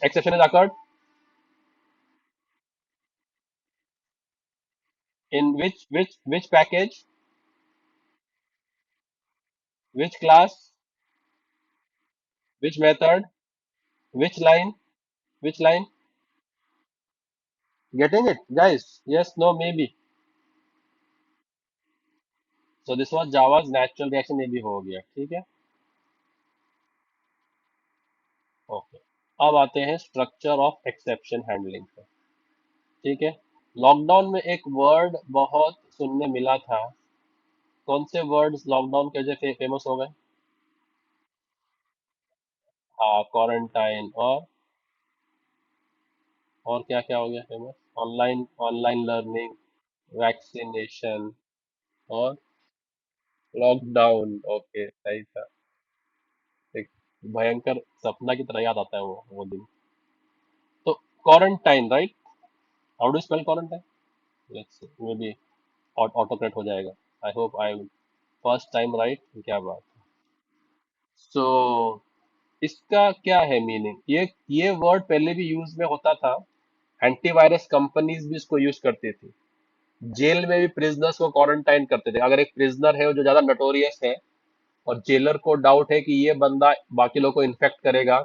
exception has occurred? In which package? Which class? Which method? Which line? Which line? Getting it, guys? Yes, no, maybe. So this was Java's natural reaction ये भी हो गया, ठीक है? Okay. अब आते हैं structure of exception handling पे, ठीक है? लॉकडाउन में एक वर्ड बहुत सुनने मिला था. कौन से वर्ड्स लॉकडाउन के वजह फेमस हो गए? हाँ, क्वारंटाइन, और क्या क्या हो गया famous? Online online learning, vaccination, और लॉकडाउन। ओके, सही था। एक भयंकर सपना की तरह याद आता है वो दिन। तो quarantine, right? How do spell quarantine? Let's may be auto correct हो जाएगा। I hope I first time right. क्या बात। सो इसका क्या है मीनिंग? ये वर्ड पहले भी यूज में होता था। एंटीवायरस कंपनीज भी इसको यूज करती थी। जेल में भी प्रिजनर्स को क्वारंटाइन करते थे। अगर एक प्रिजनर है जो ज्यादा नटोरियस है और जेलर को डाउट है कि ये बंदा बाकी लोगों को इन्फेक्ट करेगा,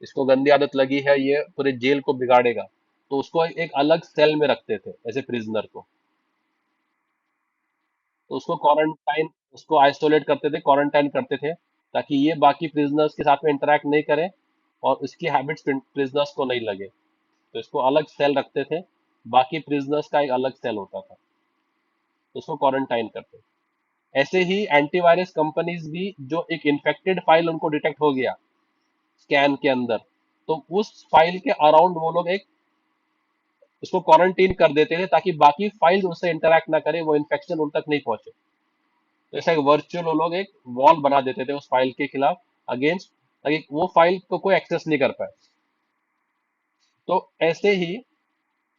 इसको गंदी आदत लगी है, ये पूरे जेल को बिगाड़ेगा, तो उसको एक अलग सेल में रखते थे ऐसे प्रिजनर को। तो उसको क्वारंटाइन, उसको आइसोलेट करते थे, क्वारंटाइन करते थे, ताकि ये बाकी प्रिजनर्स के साथ में इंटरेक्ट नहीं करे और इसकी हैबिट्स प्रिजनर्स को नहीं लगे। तो इसको अलग सेल रखते थे, बाकी प्रिजनर्स का एक अलग सेल होता था, तो उसको क्वारंटाइन करते थे। ऐसे ही एंटीवायरस कंपनीज भी, जो एक इन्फेक्टेड फाइल उनको डिटेक्ट हो गया स्कैन के अंदर, तो उस फाइल के अराउंड वो लोग एक उसको क्वारंटीन कर देते थे, ताकि बाकी फाइल्स उससे इंटरेक्ट ना करे, वो इन्फेक्शन उन तक नहीं पहुंचे। तो ऐसा एक वर्चुअल वो लोग एक वॉल बना देते थे उस फाइल के खिलाफ, अगेंस्ट, ताकि वो फाइल को कोई एक्सेस नहीं कर पाए। तो ऐसे ही,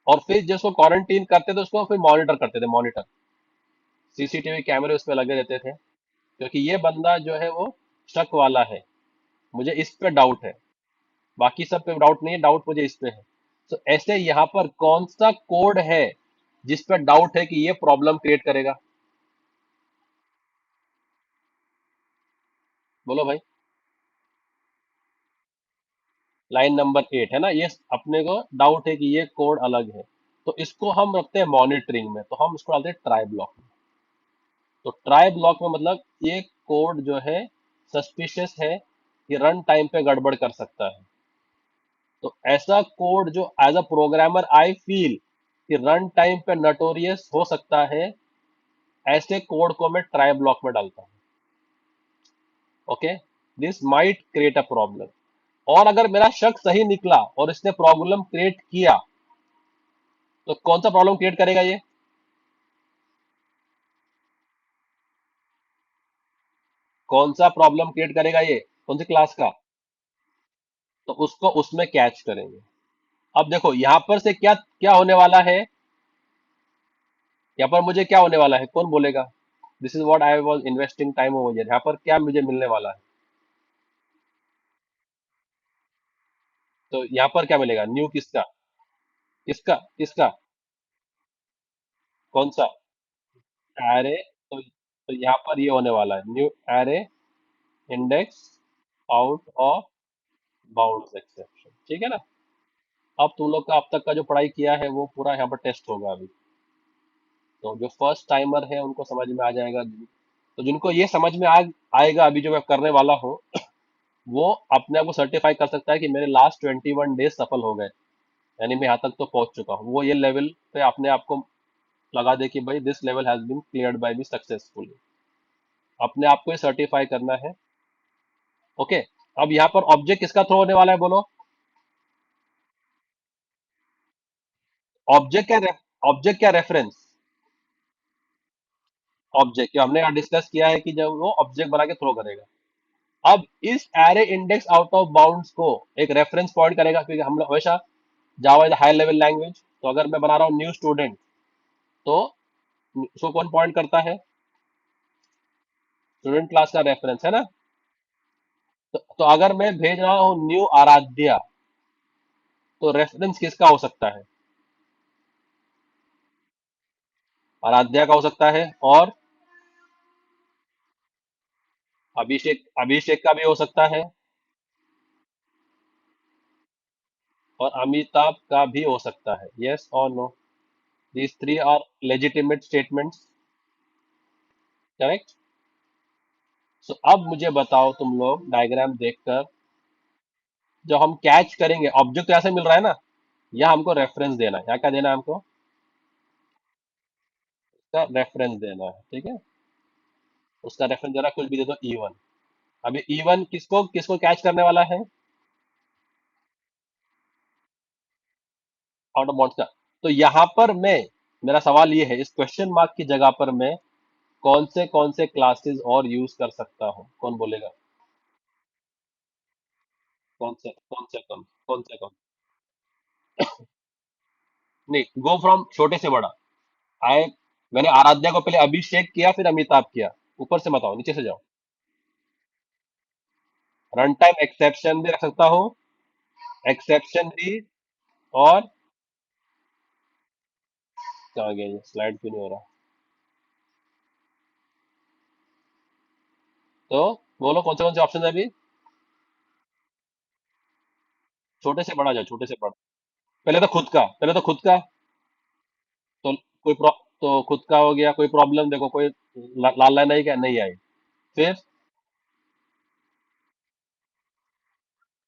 और फिर जिसको क्वारंटीन करते थे उसको फिर मॉनिटर करते थे, मॉनिटर, सीसीटीवी कैमरे उस पर लगे रहते थे, क्योंकि ये बंदा जो है वो शक वाला है, मुझे इस पे डाउट है, बाकी सब पे डाउट नहीं है, डाउट मुझे इस पे है। तो ऐसे यहाँ पर कौन सा कोड है जिस पे डाउट है कि ये प्रॉब्लम क्रिएट करेगा? बोलो भाई। लाइन नंबर 8 है ना, ये अपने को डाउट है कि ये कोड अलग है, तो इसको हम रखते हैं मॉनिटरिंग में, तो हम इसको डालते हैं ट्राई ब्लॉक में। तो ट्राई ब्लॉक में मतलब ये कोड जो है सस्पिशियस है कि रन टाइम पे गड़बड़ कर सकता है। तो ऐसा कोड जो as a programmer I feel कि रन टाइम पे नटोरियस हो सकता है, ऐसे कोड को मैं ट्राई ब्लॉक में डालता हूँ। Okay, this might create a problem. और अगर मेरा शक सही निकला और इसने प्रॉब्लम क्रिएट किया, तो कौन सा प्रॉब्लम क्रिएट करेगा ये? कौन सा प्रॉब्लम क्रिएट करेगा ये? कौन सी क्लास का? तो उसको उसमें कैच करेंगे। अब देखो यहां पर से क्या क्या होने वाला है, यहाँ पर मुझे क्या होने वाला है, कौन बोलेगा? This is what I was investing time over, यहाँ पर क्या मुझे मिलने वाला है? तो यहाँ पर क्या मिलेगा? न्यू किसका? किसका किसका? कौन सा? एरे। तो यहाँ पर ये होने वाला है, new array index out of bounds exception, ठीक है ना? अब तुम लोग का अब तक का जो पढ़ाई किया है वो पूरा यहाँ पर टेस्ट होगा अभी। तो जो फर्स्ट टाइमर है उनको समझ में आ जाएगा, तो जिनको ये समझ में आएगा अभी जो मैं करने वाला हूँ, वो अपने आप को सर्टिफाई कर सकता है कि मेरे लास्ट 21 डेज सफल हो गए, यानी मैं यहाँ तक तो पहुंच चुका हूँ। वो ये लेवल पे अपने आप को लगा दे कि भाई this level has been cleared by me successfully. अपने आप को ये सर्टिफाई करना है। ओके। अब यहाँ पर ऑब्जेक्ट किसका थ्रो होने वाला है, बोलो? ऑब्जेक्ट क्या रेफरेंस? ऑब्जेक्ट क्या हमने यहाँ डिस्कस किया है कि जब वो ऑब्जेक्ट बना के थ्रो करेगा। अब इस array index out of bounds को एक रेफरेंस पॉइंट करेगा, क्योंकि हम लोग हमेशा, Java is high level language, तो अगर मैं बना रहा हूँ न्यू स्टूडेंट, तो उसको कौन पॉइंट करता है? स्टूडेंट क्लास का रेफरेंस है ना। तो अगर मैं भेज रहा हूँ न्यू आराध्या, तो रेफरेंस किसका हो सकता है? आराध्या का हो सकता है, और अभिषेक अभिषेक का भी हो सकता है, और अमिताभ का भी हो सकता है। यस और no? These three are legitimate statements, correct? So अब मुझे बताओ तुम लोग डायग्राम देखकर, जो हम कैच करेंगे ऑब्जेक्ट ऐसे मिल रहा है ना, या हमको रेफरेंस देना है, यहाँ क्या देना है हमको? उसका रेफरेंस देना है, ठीक है। उसका रेफरेंस जरा कुछ भी दे दो, E1। अभी E1 किसको किसको कैच करने वाला है? आउट ऑफ बाउंड्स का। तो यहां पर मैं, मेरा सवाल ये है, इस क्वेश्चन मार्क की जगह पर मैं कौन से क्लासेस और यूज कर सकता हूं? कौन बोलेगा? कौन से कौन? नहीं, गो फ्रॉम छोटे से बड़ा। आए, मैंने आराध्या को पहले अभिषेक किया, फिर अमिताभ किया। ऊपर से बताओ, नीचे से जाओ। रन टाइम एक्सेप्शन भी रख सकता हूँ, एक्सेप्शन भी। और कहाँ गया ये, स्लाइड क्यों नहीं हो रहा? तो बोलो कौन से ऑप्शन है अभी? छोटे से बड़ा जाओ, छोटे से बड़ा। पहले तो खुद का। तो तो खुद का हो गया, कोई प्रॉब्लम देखो, कोई लाल लाइन आई क्या? नहीं आई। फिर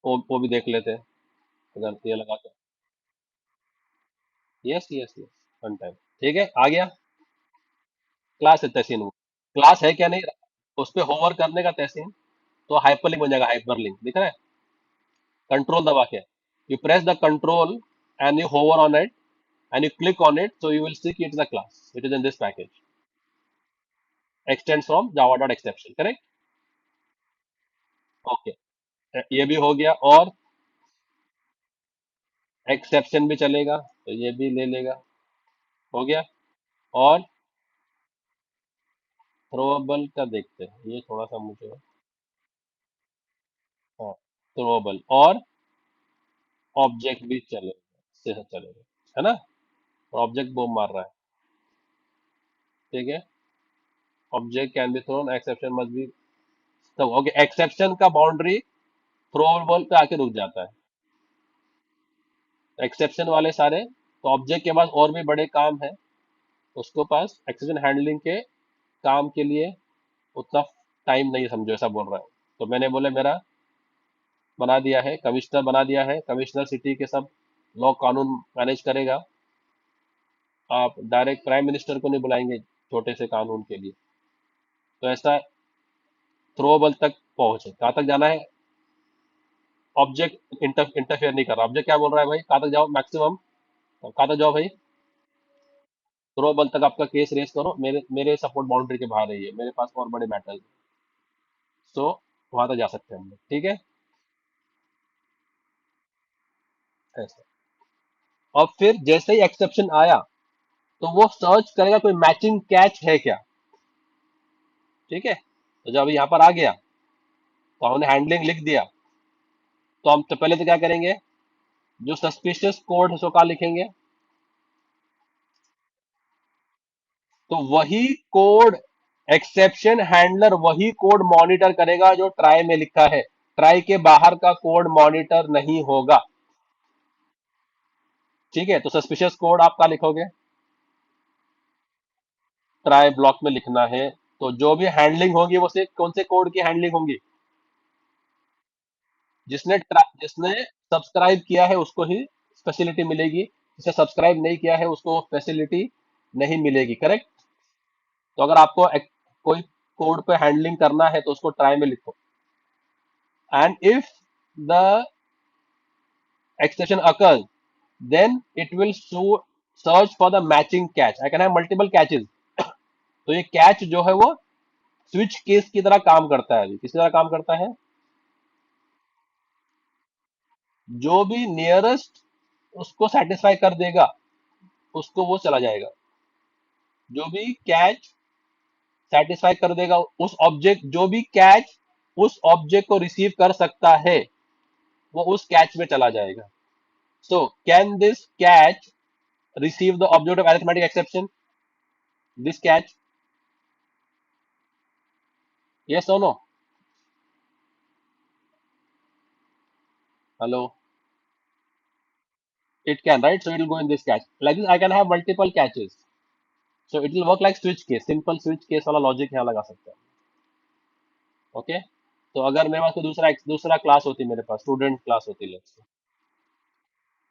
वो भी देख लेते हैं, अगर ये लगा तो। Yes yes yes, one time. ठीक है, आ गया। क्लास है तहसीन वो। क्लास है क्या? नहीं, उस पे होवर करने का तहसीन। तो हाइपरलिंक बन जाएगा, हाइपरलिंक दिख रहा है? कंट्रोल दबा के, you press the control and you hover on it and you click on it, so you will see it's a class. It is in this package. Extends from java.exception, correct? Okay. ये भी हो गया, और exception भी चलेगा, तो ये भी ले लेगा। हो गया। और थ्रोएबल का देखते हैं, ये थोड़ा सा मुझे। हाँ, थ्रोएबल और ऑब्जेक्ट भी चलेगा, से चलेगा, है ना? ऑब्जेक्ट बम मार रहा है। ठीक है, object can be thrown, exception must be. तो ओके, एक्सेप्शन का बाउंड्री थ्रोएबल पे आके रुक जाता है। एक्सेप्शन वाले सारे, तो ऑब्जेक्ट के पास और भी बड़े काम है, उसके पास एक्सेप्शन हैंडलिंग के काम के लिए उतना टाइम नहीं, समझो ऐसा बोल रहा है। तो मैंने बोले मेरा बना दिया है, कमिश्नर बना दिया है, कमिश्नर सिटी के सब लॉ कानून मैनेज करेगा। आप डायरेक्ट प्राइम मिनिस्टर को नहीं बुलाएंगे छोटे से कानून के लिए। तो ऐसा थ्रोबल तक पहुंचे, कहाँ तक जाना है? ऑब्जेक्ट इंटरफेयर नहीं कर रहा, ऑब्जेक्ट क्या बोल रहा है भाई, कहाँ तक जाओ मैक्सिमम, कहाँ तक जाओ भाई? थ्रोबल तक आपका केस रेस करो, मेरे मेरे सपोर्ट बाउंड्री के बाहर है, ये मेरे पास और बड़े मैटर। सो वहां तक जा सकते हैं हम लोग, ठीक है? ऐसा। और फिर जैसे ही एक्सेप्शन आया, तो वो सर्च करेगा कोई मैचिंग कैच है क्या। ठीक है, तो जब यहाँ पर आ गया, तो हमने हैंडलिंग लिख दिया। तो हम तो पहले तो क्या करेंगे, जो सस्पिशियस कोड है उसको कहाँ लिखेंगे? तो वही कोड, एक्सेप्शन हैंडलर वही कोड मॉनिटर करेगा जो ट्राई में लिखा है। ट्राई के बाहर का कोड मॉनिटर नहीं होगा। ठीक है, तो सस्पिशियस कोड आप कहाँ लिखोगे? ट्राई ब्लॉक में लिखना है। तो जो भी हैंडलिंग होगी वो सिर्फ कौन से कोड की हैंडलिंग होगी? जिसने सब्सक्राइब किया है उसको ही फैसिलिटी मिलेगी, जिसने सब्सक्राइब नहीं किया है उसको फैसिलिटी नहीं मिलेगी, करेक्ट? तो अगर आपको कोई कोड पे हैंडलिंग करना है तो उसको ट्राई में लिखो। And if the exception occurs, then it will search for the matching catch. I can have multiple catches. तो ये कैच जो है वो स्विच केस की तरह काम करता है। अभी किस तरह काम करता है? जो भी नियरेस्ट उसको सेटिस्फाई कर देगा, उसको वो चला जाएगा। जो भी कैच सेटिस्फाई कर देगा, उस ऑब्जेक्ट, जो भी कैच उस ऑब्जेक्ट को रिसीव कर सकता है, वो उस कैच में चला जाएगा। So can this catch receive the object of arithmetic exception? This catch, yes और no? Hello? It can, right? So it will go in this catch. Like this, I can have multiple catches. So it will work like switch case. Simple switch case वाला logic यहाँ लगा सकते हैं। Okay, तो अगर मेरे पास कोई दूसरा क्लास होती, मेरे पास स्टूडेंट क्लास होती, let's say,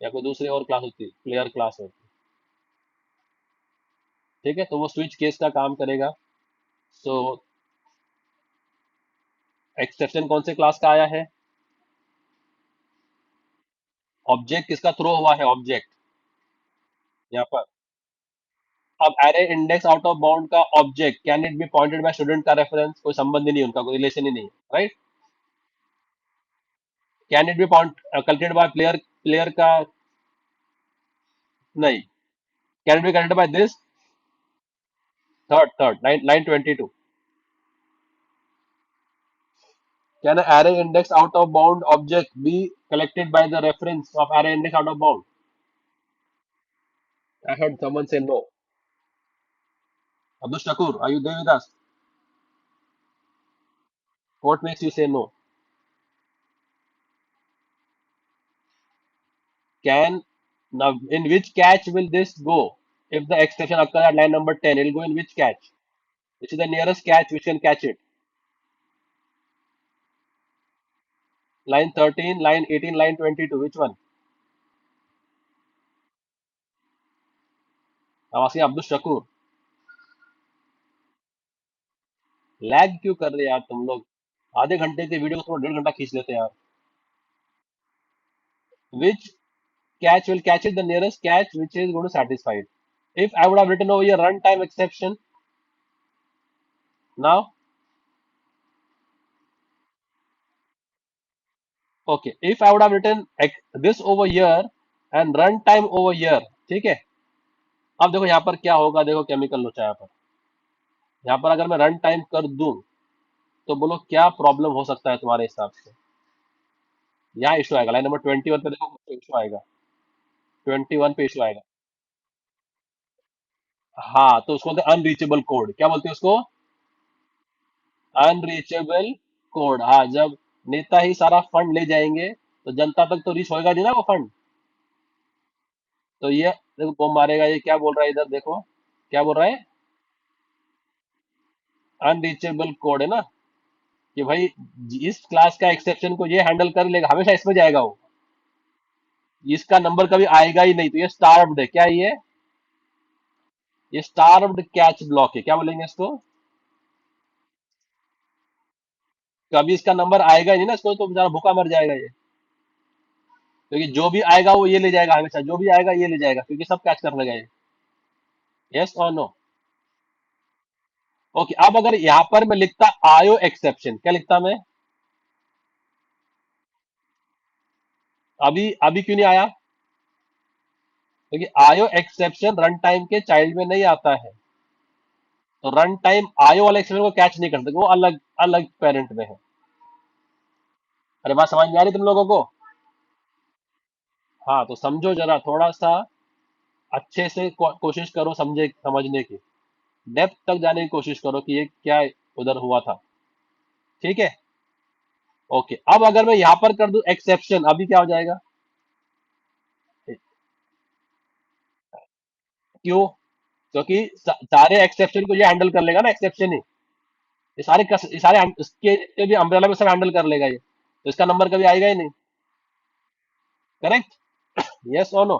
या कोई दूसरी और क्लास होती, प्लेयर क्लास होती। ठीक है, तो वो स्विच केस का काम करेगा। सो एक्सेप्शन कौन से क्लास का आया है? ऑब्जेक्ट किसका थ्रो हुआ है? ऑब्जेक्ट यहाँ पर। अब array index out of bound का object can it be pointed by student का रेफरेंस? कोई संबंध ही नहीं, उनका कोई रिलेशन ही नहीं, right? Can it be point collected by player? Player का नहीं। Can it be collected by this? Third line, line 22। Can array index out of bound object be collected by the reference of array index out of bound? I heard someone say no. Abdul Shakur, are you there with us? What makes you say no? Can now in which catch will this go? If the exception occurs at line number 10, it will go in which catch? Which is the nearest catch which can catch it? Line 13, line 18, line 22. Which one? I'm asking Abdul Shakur. Lag क्यों कर रहे हैं यार तुम लोग? आधे घंटे के वीडियो को थोड़ा 1.5 घंटा खींच लेते हैं यार. Which catch will catch it, the nearest catch which is going to satisfy it? If I would have written over here runtime exception, now, okay, if I would have written this over here and runtime over here, ठीक है? अब देखो यहाँ पर क्या होगा, देखो chemical लोचा यहाँ पर. यहाँ पर अगर मैं रन टाइम कर दूं तो बोलो क्या प्रॉब्लम हो सकता है तुम्हारे हिसाब से? यहाँ इशू आएगा, लाइन नंबर 21 पे देखो इशू आएगा. 21 पे इशू आएगा. हाँ, तो उसको बोलते हैं अनरीचेबल कोड. क्या बोलते हैं उसको? Unreachable code. हाँ, जब नेता ही सारा फंड ले जाएंगे तो जनता तक तो रीच होएगा नहीं ना वो फंड. तो ये देखो बम मारेगा, ये क्या बोल रहा है इधर देखो, क्या बोल रहा है? अनरीचेबल कोड है ना, कि भाई इस क्लास का एक्सेप्शन को ये हैंडल कर लेगा, हमेशा इसमें जाएगा वो, इसका नंबर कभी आएगा ही नहीं. तो ये स्टार्व्ड है. क्या है ये स्टार्व्ड कैच ब्लॉक है. क्या बोलेंगे इसको? कभी इसका नंबर आएगा ही नहीं ना, इसको तो बेचारा भूखा मर जाएगा ये. क्योंकि जो भी आएगा वो ये ले जाएगा, हमेशा जो भी आएगा ये ले जाएगा, क्योंकि सब कैच कर लेगा ये. यस और नो? ओके, अब अगर यहां पर मैं लिखता आयो एक्सेप्शन, क्या लिखता मैं? अभी अभी क्यों नहीं आया? क्योंकि आयो एक्सेप्शन रन टाइम के चाइल्ड में नहीं आता है. तो रन टाइम आयो वाले एक्सेप्शन को कैच नहीं कर सकते, वो अलग अलग पेरेंट में है. अरे बात समझ में आ रही तुम लोगों को? हाँ, तो समझो जरा थोड़ा सा, अच्छे से कोशिश करो समझे समझने की. डेप्थ तक जाने की कोशिश करो कि ये क्या उधर हुआ था. ठीक है? ओके, अब अगर मैं यहां पर कर दूं एक्सेप्शन, अभी क्या हो जाएगा? क्यों? क्योंकि सारे एक्सेप्शन को ये हैंडल कर लेगा ना, एक्सेप्शन ही. ये सारे इसके जितने भी अम्ब्रेला में सब हैंडल कर लेगा ये, तो इसका नंबर कभी आएगा ही नहीं. करेक्ट? यस और नो?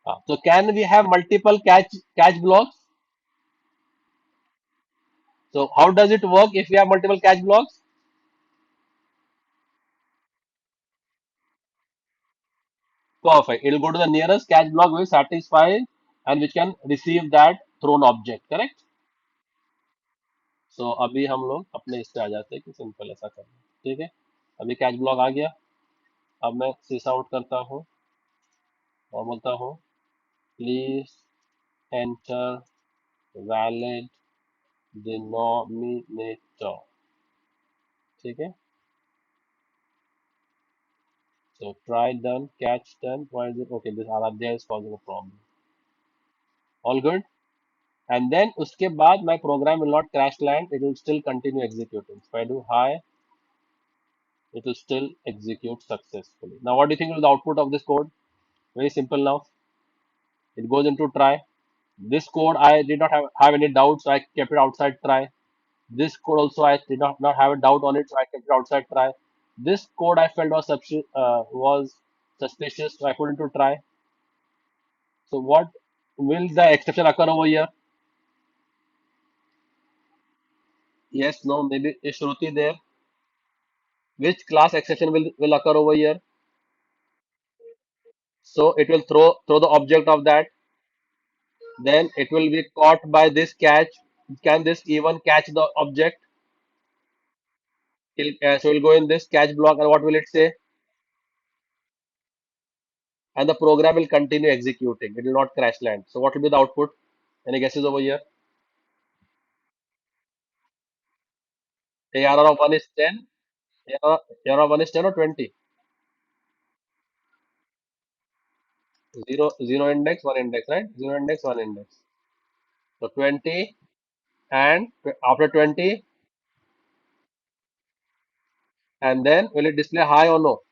तो can we have multiple catch catch blocks? So how does it work if we have multiple catch blocks? Perfect. It will go to the nearest catch block which satisfies and which can receive that thrown object. Correct? So अभी हम लोग अपने इस पे आ जाते हैं कि simple ऐसा करना है. ठीक है? अभी कैच ब्लॉक आ गया. अब मैं सिस आउट करता हूँ और बोलता हूँ प्लीज एंटर वैलिड डिनोमिनेटर. ठीक है? So try done, catch done. Why is it okay? This Aradhya is causing a problem. All good? And then उसके बाद my program will not crash land, it will still continue executing. If I do hi, it will still execute successfully. Now what do you think is the output of this code? Very simple now. It goes into try. This code I did not have any doubts, so I kept it outside try. This code also I did not have a doubt on it, so I kept it outside try. This code I felt was suspicious, so I put into try. So what will the exception occur over here? Yes, no, maybe is Shruti there? Which class exception will occur over here? So it will throw the object of that. Then it will be caught by this catch. Can this even catch the object? So we'll go in this catch block, and what will it say? And the program will continue executing. It will not crash land. So what will be the output? Any guesses over here? ARR of 1 is 10. ARR of 1 is 10 or 20? 0 index, 1 index, right? 0 index, 1 index. So 20, and after 20, and then will it display high or no?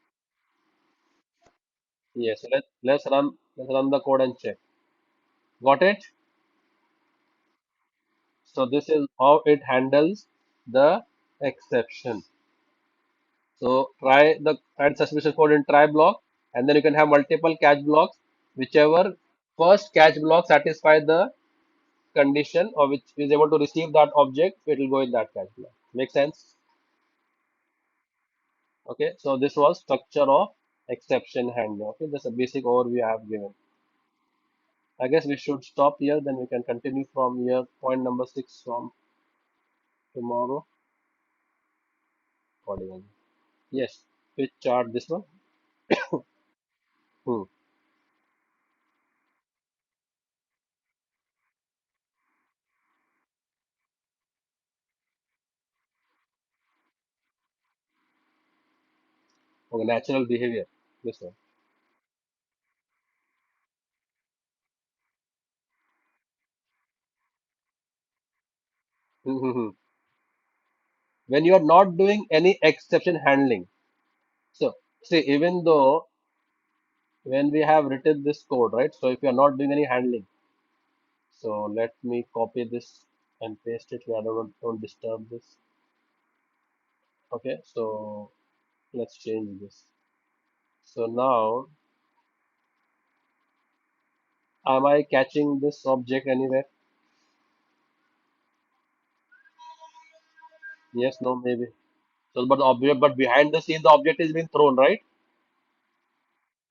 Yes. So let's run the code and check. Got it? So this is how it handles the exception. So try the add suspicious code in try block, and then you can have multiple catch blocks. Whichever first catch block satisfy the condition, or which is able to receive that object, it will go in that catch block. Make sense? Okay. So this was structure of exception handling. Okay, that's a basic overview I have given. I guess we should stop here. Then we can continue from here. Point number 6 from tomorrow. 41. Yes. Which chart? This one. Hmm. Okay. Natural behavior. This one. Hmm, hmm, hmm. When you are not doing any exception handling. So, see, even though when we have written this code, right? So, if you are not doing any handling, so let me copy this and paste it here. I don't disturb this. Okay, so let's change this. So now, am I catching this object anywhere? Yes, no, maybe. So, but the object, but behind the scene, the object is being thrown, right?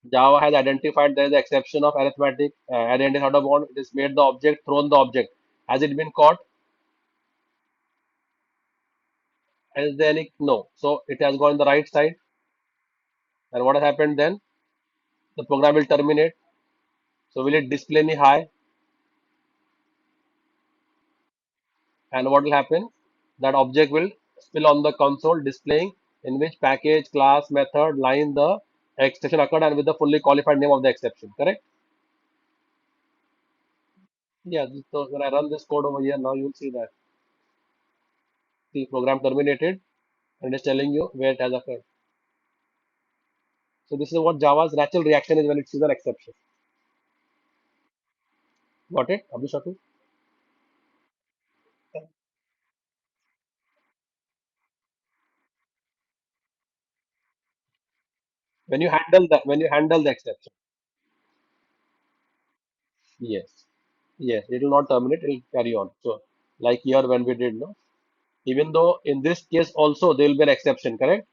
Java has identified there is an exception of arithmetic, identified a bond. It is made the object, thrown the object. Has it been caught? Is there any? No. So it has gone the right side. And what has happened then? The program will terminate. So will it display any high? And what will happen? That object will spill on the console displaying in which package, class, method, line the exception occurred and with the fully qualified name of the exception. Correct? Yeah. So when I run this code over here, now you'll see that the program terminated and it is telling you where it has occurred. So this is what Java's natural reaction is when it sees an exception. Got it? Abdul Shakur? When you handle the exception. Yes. Yes, it will not terminate, it will carry on. So, like here when we did, no, even though in this case also there will be an exception, correct?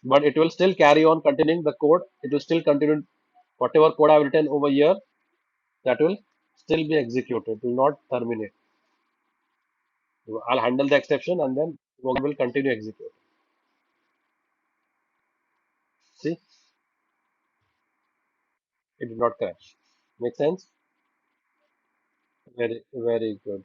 But it will still carry on continuing the code. It will still continue whatever code I have written over here, that will still be executed. It will not terminate. So I'll handle the exception and then program will continue execute. See, it did not crash. Make sense? Very, very good.